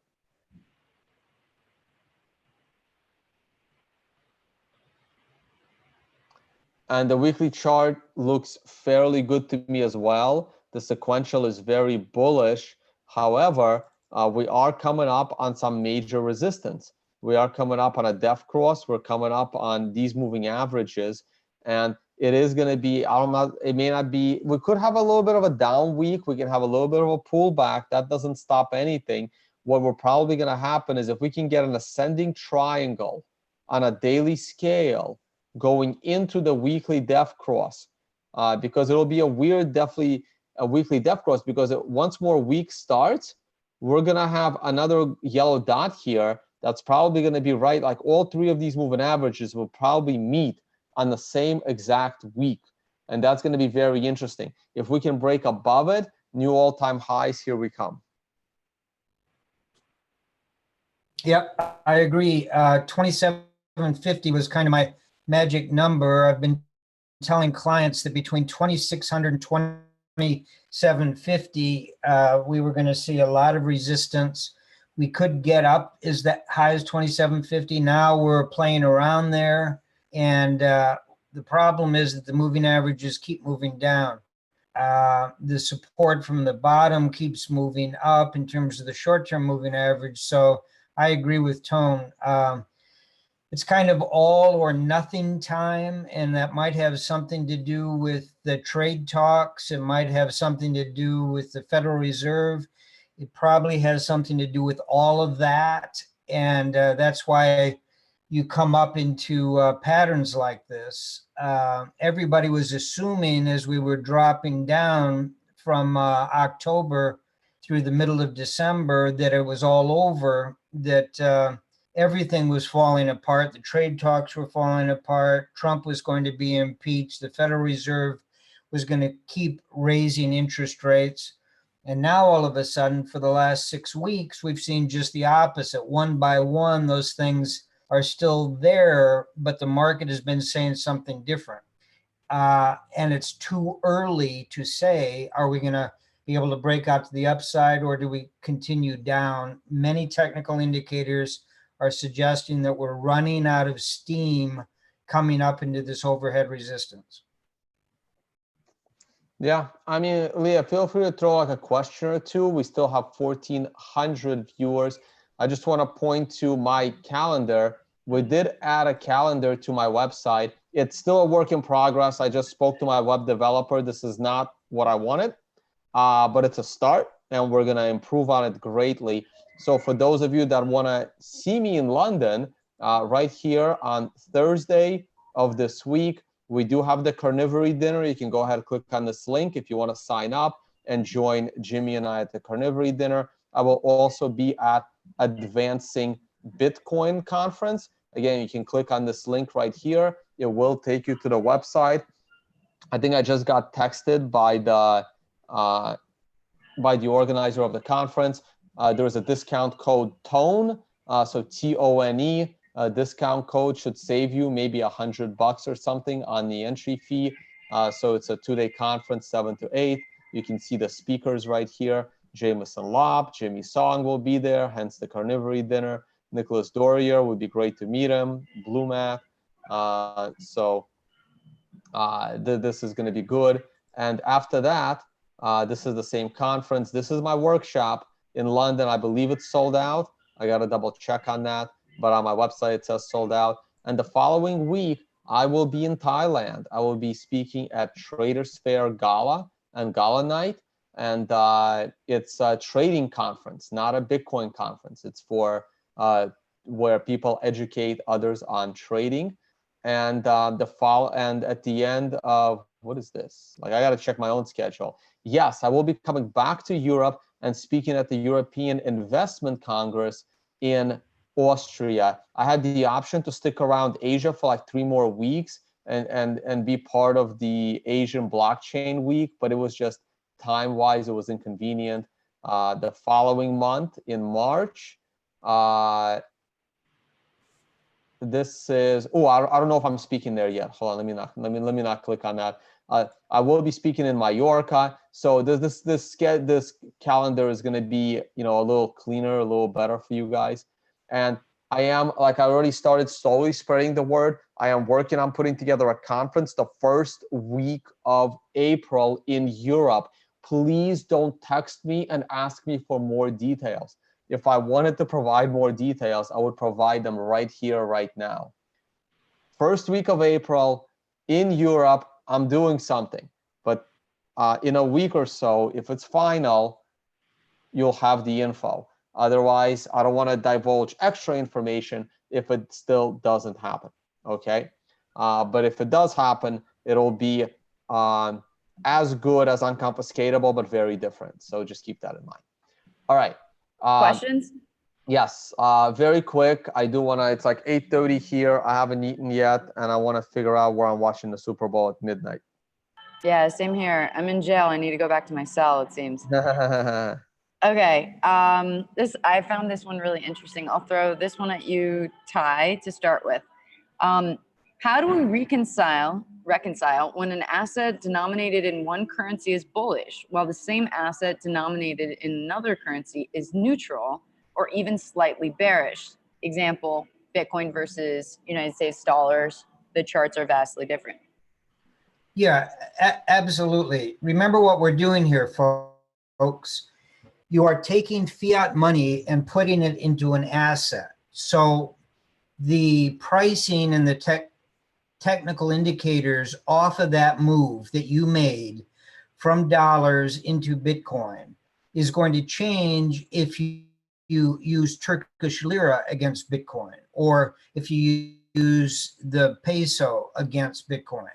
And the weekly chart looks fairly good to me as well. The sequential is very bullish. However, we are coming up on some major resistance. We are coming up on a def cross. We're coming up on these moving averages. And it is going to be, it may not be, we could have a little bit of a down week. We can have a little bit of a pullback. That doesn't stop anything. What we're probably going to happen is if we can get an ascending triangle on a daily scale, going into the weekly def cross, because it'll be a weird, definitely a weekly def cross, because once more week starts, we're gonna have another yellow dot here that's probably gonna be right, like all three of these moving averages will probably meet on the same exact week. And that's gonna be very interesting. If we can break above it, new all-time highs, here we come. Yep, I agree. 2750 was kind of my magic number. I've been telling clients that between 2600 and 2750, we were going to see a lot of resistance. We could get up as that high as 2750. Now we're playing around there. And the problem is that the moving averages keep moving down. The support from the bottom keeps moving up in terms of the short-term moving average. So I agree with Tone. It's kind of all or nothing time, and that might have something to do with the trade talks. It might have something to do with the Federal Reserve. It probably has something to do with all of that, and that's why you come up into patterns like this. Everybody was assuming as we were dropping down from October through the middle of December that it was all over, that everything was falling apart. The trade talks were falling apart. Trump was going to be impeached. The Federal Reserve was going to keep raising interest rates. And now all of a sudden, for the last 6 weeks, we've seen just the opposite. One by one, those things are still there, but the market has been saying something different. And it's too early to say, are we going to be able to break out to the upside, or do we continue down? Many technical indicators are suggesting that we're running out of steam coming up into this overhead resistance. Yeah, I mean, Leah, feel free to throw like a question or two. We still have 1,400 viewers. I just want to point to my calendar. We did add a calendar to my website. It's still a work in progress. I just spoke to my web developer. This is not what I wanted, but it's a start, and we're going to improve on it greatly. So for those of you that want to see me in London, right here on Thursday of this week, we do have the carnivory dinner. You can go ahead and click on this link if you want to sign up and join Jimmy and I at the carnivory dinner. I will also be at Advancing Bitcoin conference. Again, you can click on this link right here. It will take you to the website. I think I just got texted by the organizer of the conference. There is a discount code TONE, so TONE. Discount code should save you maybe $100 or something on the entry fee. So it's a 2-day conference, 7 to 8. You can see the speakers right here. Jameson Lopp, Jimmy Song will be there, hence the carnivory dinner. Nicholas Dorier, would be great to meet him. Blue Math. This is going to be good. And after that, this is the same conference. This is my workshop in London. I believe it's sold out. I got to double check on that. But on my website, it says sold out. And the following week, I will be in Thailand. I will be speaking at Traders Fair Gala and Gala Night. And it's a trading conference, not a Bitcoin conference. It's for where people educate others on trading. And and at the end of, what is this? Like, I got to check my own schedule. Yes, I will be coming back to Europe and speaking at the European Investment Congress in Austria. I had the option to stick around Asia for like 3 more weeks and be part of the Asian Blockchain Week, but it was just time-wise, it was inconvenient. The following month in March, this is, I don't know if I'm speaking there yet. Hold on, let me not click on that. I will be speaking in Mallorca, so this calendar is going to be, you know, a little cleaner, a little better for you guys. And I am, like, I already started slowly spreading the word. I am working on putting together a conference the first week of April in Europe. Please don't text me and ask me for more details. If I wanted to provide more details, I would provide them right here, right now. First week of April in Europe, I'm doing something. But in a week or so, if it's final, you'll have the info. Otherwise, I don't want to divulge extra information if it still doesn't happen, okay? But if it does happen, it'll be as good as Unconfiscatable, but very different. So just keep that in mind. All right. Questions? Yes, very quick. I do want to, it's like 8:30 here. I haven't eaten yet, and I want to figure out where I'm watching the Super Bowl at midnight. Yeah, same here. I'm in jail. I need to go back to my cell, it seems. Okay, I found this one really interesting. I'll throw this one at you, Ty, to start with. How do we reconcile when an asset denominated in one currency is bullish, while the same asset denominated in another currency is neutral or even slightly bearish? Example, Bitcoin versus United States dollars. The charts are vastly different. Yeah, absolutely. Remember what we're doing here, folks. You are taking fiat money and putting it into an asset. So the pricing and the technical indicators off of that move that you made from dollars into Bitcoin is going to change if you use Turkish lira against Bitcoin, or if you use the peso against Bitcoin.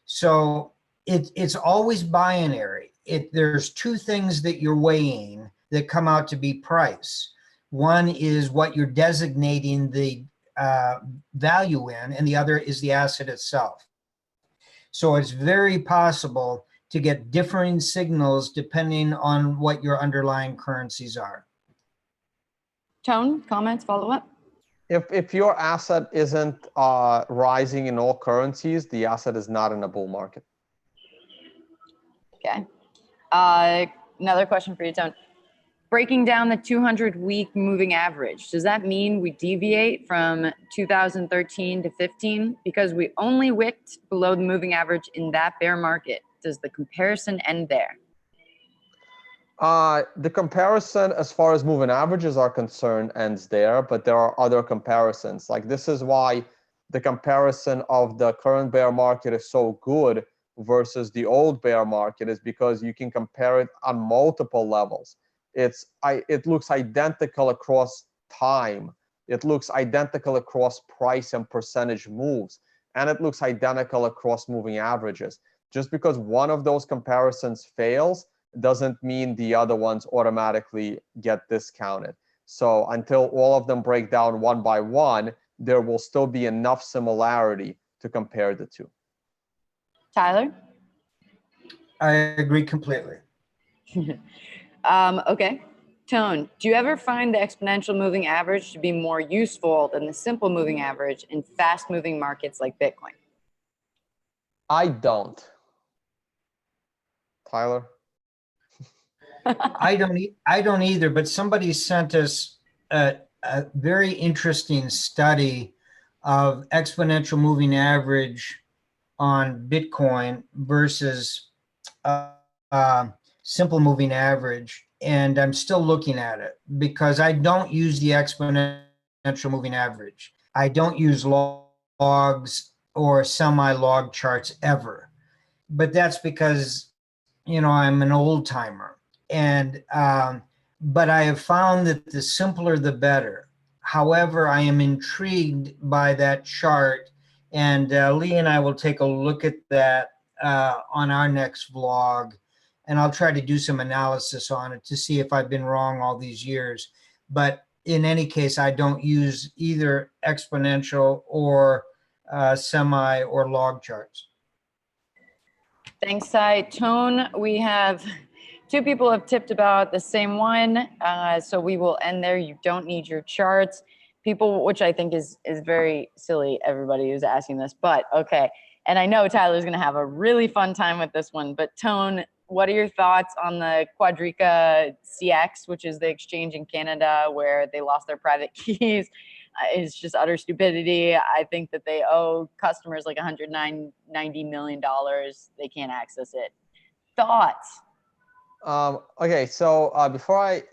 So it's always binary. There's 2 things that you're weighing that come out to be price. One is what you're designating the value in, and the other is the asset itself. So it's very possible to get differing signals depending on what your underlying currencies are. Tone, comments, follow up? If your asset isn't rising in all currencies, the asset is not in a bull market. Okay. Another question for you, Tone. Breaking down the 200-week moving average, does that mean we deviate from 2013 to 15 because we only wicked below the moving average in that bear market? Does the comparison end there? The comparison as far as moving averages are concerned ends there, but there are other comparisons. Like, this is why the comparison of the current bear market is so good versus the old bear market, is because you can compare it on multiple levels. It looks identical across time. It looks identical across price and percentage moves, and it looks identical across moving averages. Just because one of those comparisons fails doesn't mean the other ones automatically get discounted. So until all of them break down one by one, there will still be enough similarity to compare the two. Tyler? I agree completely. Okay. Tone, do you ever find the exponential moving average to be more useful than the simple moving average in fast moving markets like Bitcoin? I don't. Tyler? I don't either, but somebody sent us a very interesting study of exponential moving average on Bitcoin versus uh, uh, simple moving average. And I'm still looking at it because I don't use the exponential moving average. I don't use logs or semi-log charts ever. But that's because, I'm an old timer. And, but I have found that the simpler, the better. However, I am intrigued by that chart. And Lee and I will take a look at that on our next vlog. And I'll try to do some analysis on it to see if I've been wrong all these years. But in any case, I don't use either exponential or semi or log charts. Thanks, Sai. Tone, we have two people have tipped about the same one. So we will end there. You don't need your charts. People, which I think is very silly, everybody who's asking this, but okay. And I know Tyler's going to have a really fun time with this one, but Tone, what are your thoughts on the Quadriga CX, which is the exchange in Canada where they lost their private keys? It's just utter stupidity. I think that they owe customers like $190 million. They can't access it. Thoughts? Okay, so before I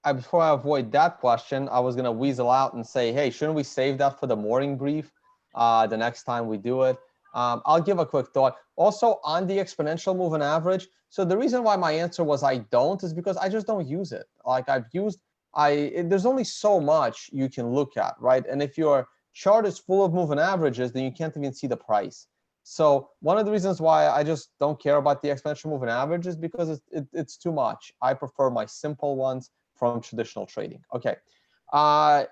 avoid that question, I was gonna weasel out and say, hey, shouldn't we save that for the morning brief the next time we do it? I'll give a quick thought. Also on the exponential moving average. So the reason why my answer was I don't is because I just don't use it. Like there's only so much you can look at, right? And if your chart is full of moving averages, then you can't even see the price. So one of the reasons why I just don't care about the exponential moving average is because it's too much. I prefer my simple ones from traditional trading. Okay.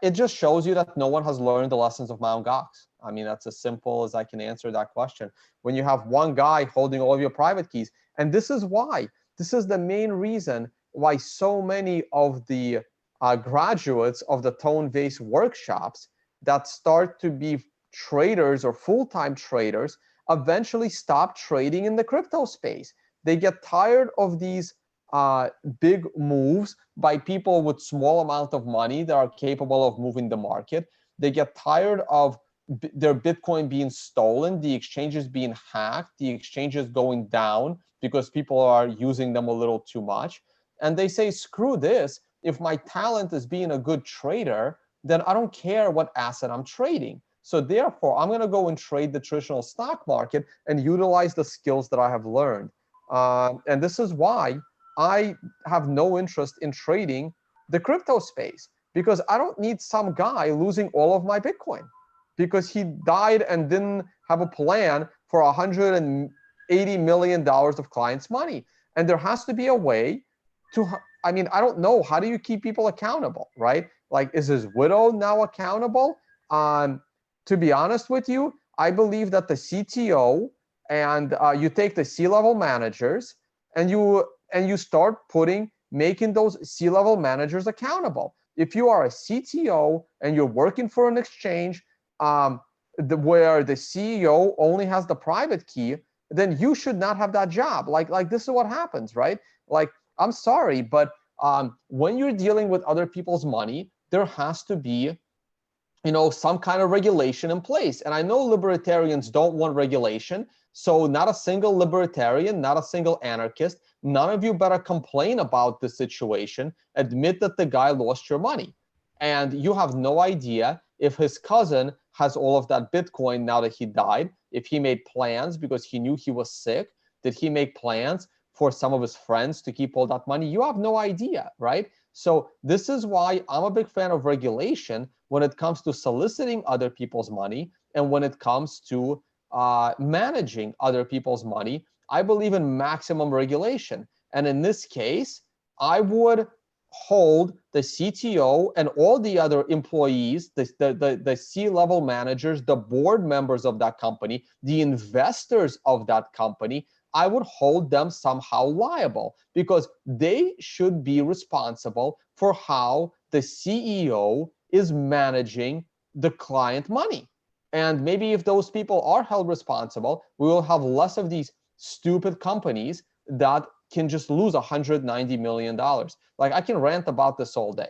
It just shows you that no one has learned the lessons of Mt. Gox. I mean, that's as simple as I can answer that question. When you have one guy holding all of your private keys, and this is the main reason why so many of the graduates of the Tone-based workshops that start to be traders or full-time traders eventually stop trading in the crypto space. They get tired of these big moves by people with small amount of money that are capable of moving the market. They get tired of their Bitcoin being stolen, the exchanges being hacked, the exchanges going down because people are using them a little too much. And they say, screw this. If my talent is being a good trader, then I don't care what asset I'm trading. So therefore, I'm going to go and trade the traditional stock market and utilize the skills that I have learned. And this is why I have no interest in trading the crypto space, because I don't need some guy losing all of my Bitcoin because he died and didn't have a plan for $180 million of clients' money. And there has to be a way to, I mean, I don't know, how do you keep people accountable, right? Like, is his widow now accountable? To be honest with you, I believe that the CTO and you take the C-level managers and you start making those C-level managers accountable. If you are a CTO and you're working for an exchange where the CEO only has the private key, then you should not have that job. Like this is what happens, right? Like, I'm sorry, but when you're dealing with other people's money, there has to be some kind of regulation in place. And I know libertarians don't want regulation. So not a single libertarian, not a single anarchist, none of you better complain about the situation. Admit that the guy lost your money. And you have no idea if his cousin has all of that Bitcoin now that he died, if he made plans because he knew he was sick. Did he make plans for some of his friends to keep all that money? You have no idea, right? So this is why I'm a big fan of regulation when it comes to soliciting other people's money and when it comes to managing other people's money. I believe in maximum regulation. And in this case, I would hold the CTO and all the other employees, the C-level managers, the board members of that company, the investors of that company, I would hold them somehow liable because they should be responsible for how the CEO is managing the client money. And maybe if those people are held responsible, we will have less of these stupid companies that can just lose $190 million. Like, I can rant about this all day.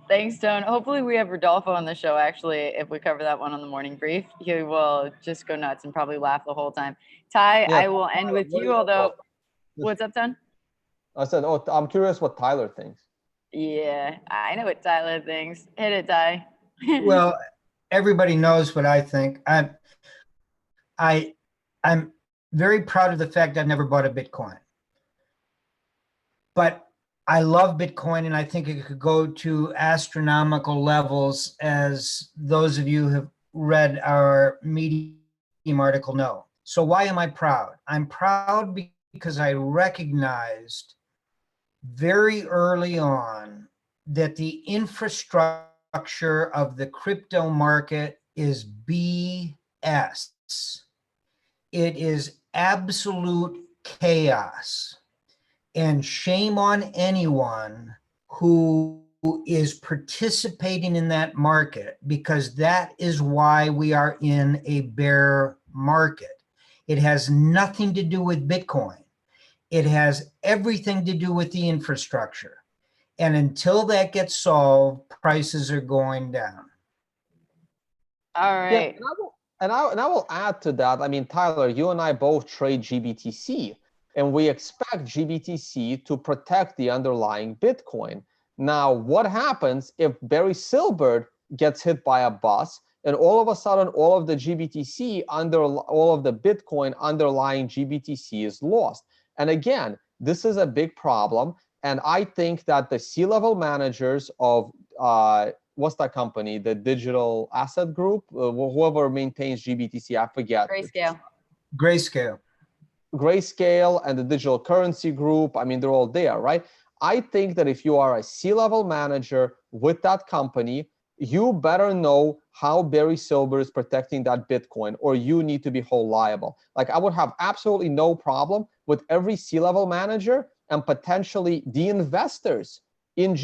Thanks, Tone. Hopefully we have Rodolfo on the show. Actually, if we cover that one on the morning brief, he will just go nuts and probably laugh the whole time. Ty, Yeah, I will end with you, although, what's up, Tone? I said, oh, I'm curious what Tyler thinks. Yeah, I know what Tyler thinks. Hit it, Ty. Well, everybody knows what I think. I'm very proud of the fact I've never bought a Bitcoin. But I love Bitcoin, and I think it could go to astronomical levels, as those of you who have read our Medium article know. So why am I proud? I'm proud because I recognized very early on that the infrastructure of the crypto market is BS. It is absolute chaos. And shame on anyone who is participating in that market, because that is why we are in a bear market. It has nothing to do with Bitcoin. It has everything to do with the infrastructure. And until that gets solved, prices are going down. All right. Yeah, and I will add to that. I mean, Tyler, you and I both trade GBTC. And we expect GBTC to protect the underlying Bitcoin. Now, what happens if Barry Silbert gets hit by a bus and all of a sudden all of the GBTC all of the Bitcoin underlying GBTC is lost? And again, this is a big problem. And I think that the C-level managers of what's that company, the Digital Asset Group, whoever maintains GBTC, I forget. Grayscale and the Digital Currency Group, I mean, they're all there, right? I think that if you are a C-level manager with that company, you better know how Barry Silbert is protecting that Bitcoin, or you need to be whole liable. Like, I would have absolutely no problem with every C-level manager and potentially the investors in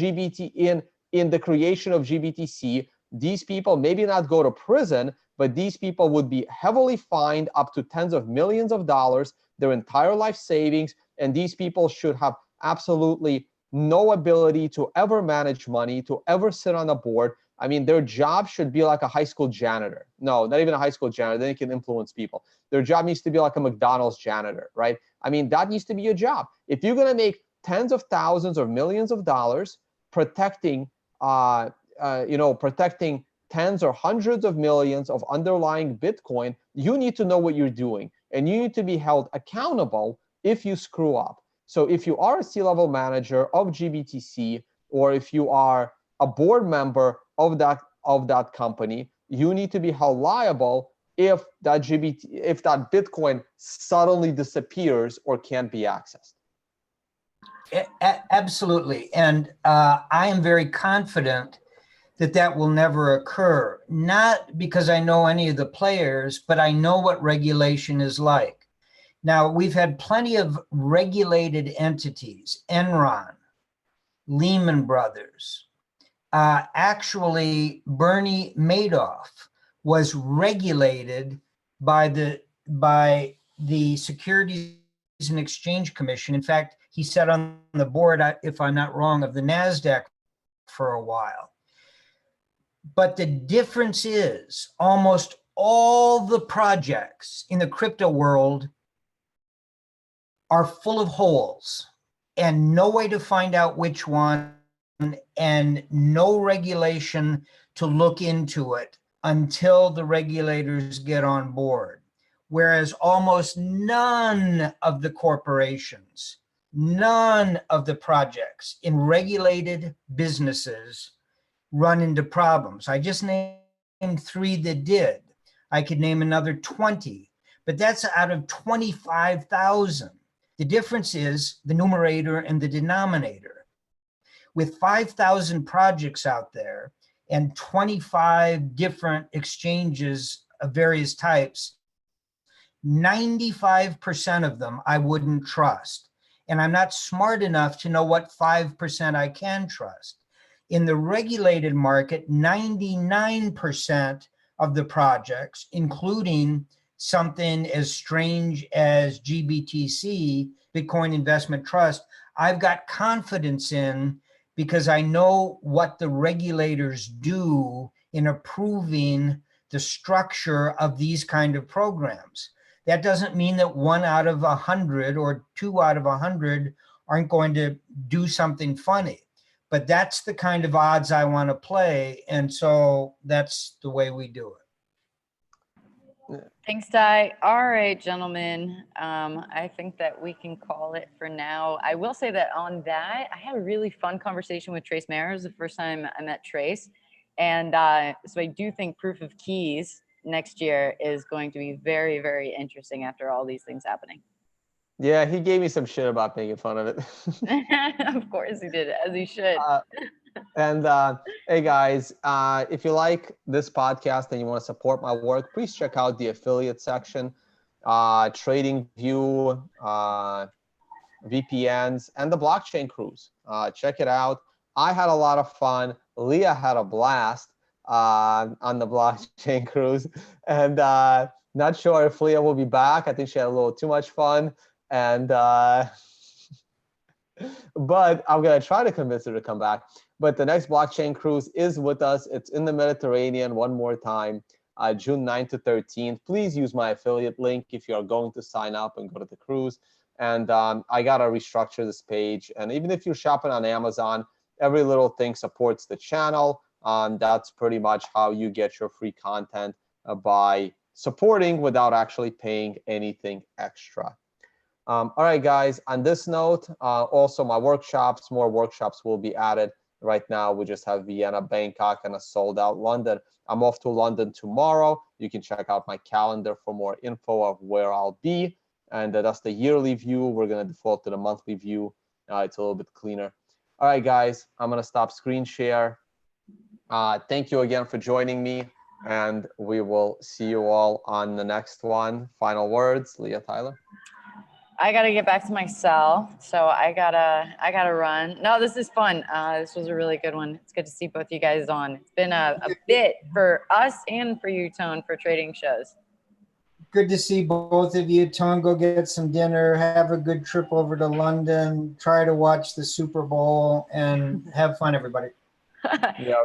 in the creation of GBTC. These people maybe not go to prison, but these people would be heavily fined up to tens of millions of dollars, their entire life savings, and these people should have absolutely no ability to ever manage money, to ever sit on a board. I mean, their job should be like a high school janitor. No, not even a high school janitor. They can influence people. Their job needs to be like a McDonald's janitor, right? I mean, that needs to be your job. If you're going to make tens of thousands or millions of dollars protecting, protecting tens or hundreds of millions of underlying Bitcoin, you need to know what you're doing, and you need to be held accountable if you screw up. So if you are a C-level manager of GBTC, or if you are a board member of that company, you need to be held liable if that Bitcoin suddenly disappears or can't be accessed. Absolutely. And I am very confident that will never occur, not because I know any of the players, but I know what regulation is like. Now, we've had plenty of regulated entities, Enron, Lehman Brothers. Actually, Bernie Madoff was regulated by the Securities and Exchange Commission. In fact, he sat on the board, if I'm not wrong, of the NASDAQ for a while. But the difference is almost all the projects in the crypto world are full of holes and no way to find out which one, and no regulation to look into it until the regulators get on board. Whereas almost none of the corporations, none of the projects in regulated businesses run into problems. I just named 3 that did. I could name another 20, but that's out of 25,000. The difference is the numerator and the denominator. With 5,000 projects out there and 25 different exchanges of various types, 95% of them I wouldn't trust. And I'm not smart enough to know what 5% I can trust. In the regulated market, 99% of the projects, including something as strange as GBTC, Bitcoin Investment Trust, I've got confidence in, because I know what the regulators do in approving the structure of these kind of programs. That doesn't mean that 1 out of 100 or 2 out of 100 aren't going to do something funny. But that's the kind of odds I want to play. And so that's the way we do it. Thanks, Ty. All right, gentlemen. I think that we can call it for now. I will say that on that, I had a really fun conversation with Trace Mayer. It was the first time I met Trace. And so I do think proof of keys next year is going to be very, very interesting after all these things happening. Yeah, he gave me some shit about making fun of it. Of course he did, as he should. And hey guys, if you like this podcast and you want to support my work, please check out the affiliate section, Trading View, VPNs, and the Blockchain Cruise. Check it out. I had a lot of fun. Leah had a blast on the Blockchain Cruise, and not sure if Leah will be back. I think she had a little too much fun, and but I'm gonna try to convince her to come back. But the next Blockchain Cruise is with us. It's in the Mediterranean one more time, June 9th to 13th. Please use my affiliate link if you are going to sign up and go to the cruise. And I gotta restructure this page. And even if you're shopping on Amazon, every little thing supports the channel. That's pretty much how you get your free content, by supporting without actually paying anything extra. All right, guys, on this note, also my workshops, more workshops will be added. Right now, we just have Vienna, Bangkok, and a sold out London. I'm off to London tomorrow. You can check out my calendar for more info of where I'll be. And that's the yearly view. We're going to default to the monthly view. It's a little bit cleaner. All right, guys, I'm going to stop screen share. Thank you again for joining me. And we will see you all on the next one. Final words, Leah, Tyler. I gotta get back to my cell, so I gotta run. No, this is fun. This was a really good one. It's good to see both you guys on. It's been a bit for us and for you, Tone, for trading shows. Good to see both of you. Tone, go get some dinner. Have a good trip over to London. Try to watch the Super Bowl and have fun, everybody. Yeah,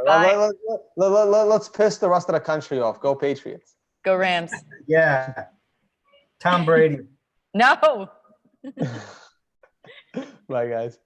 let's piss the rest of the country off. Go Patriots. Go Rams. Yeah. Tom Brady. No. Bye, guys.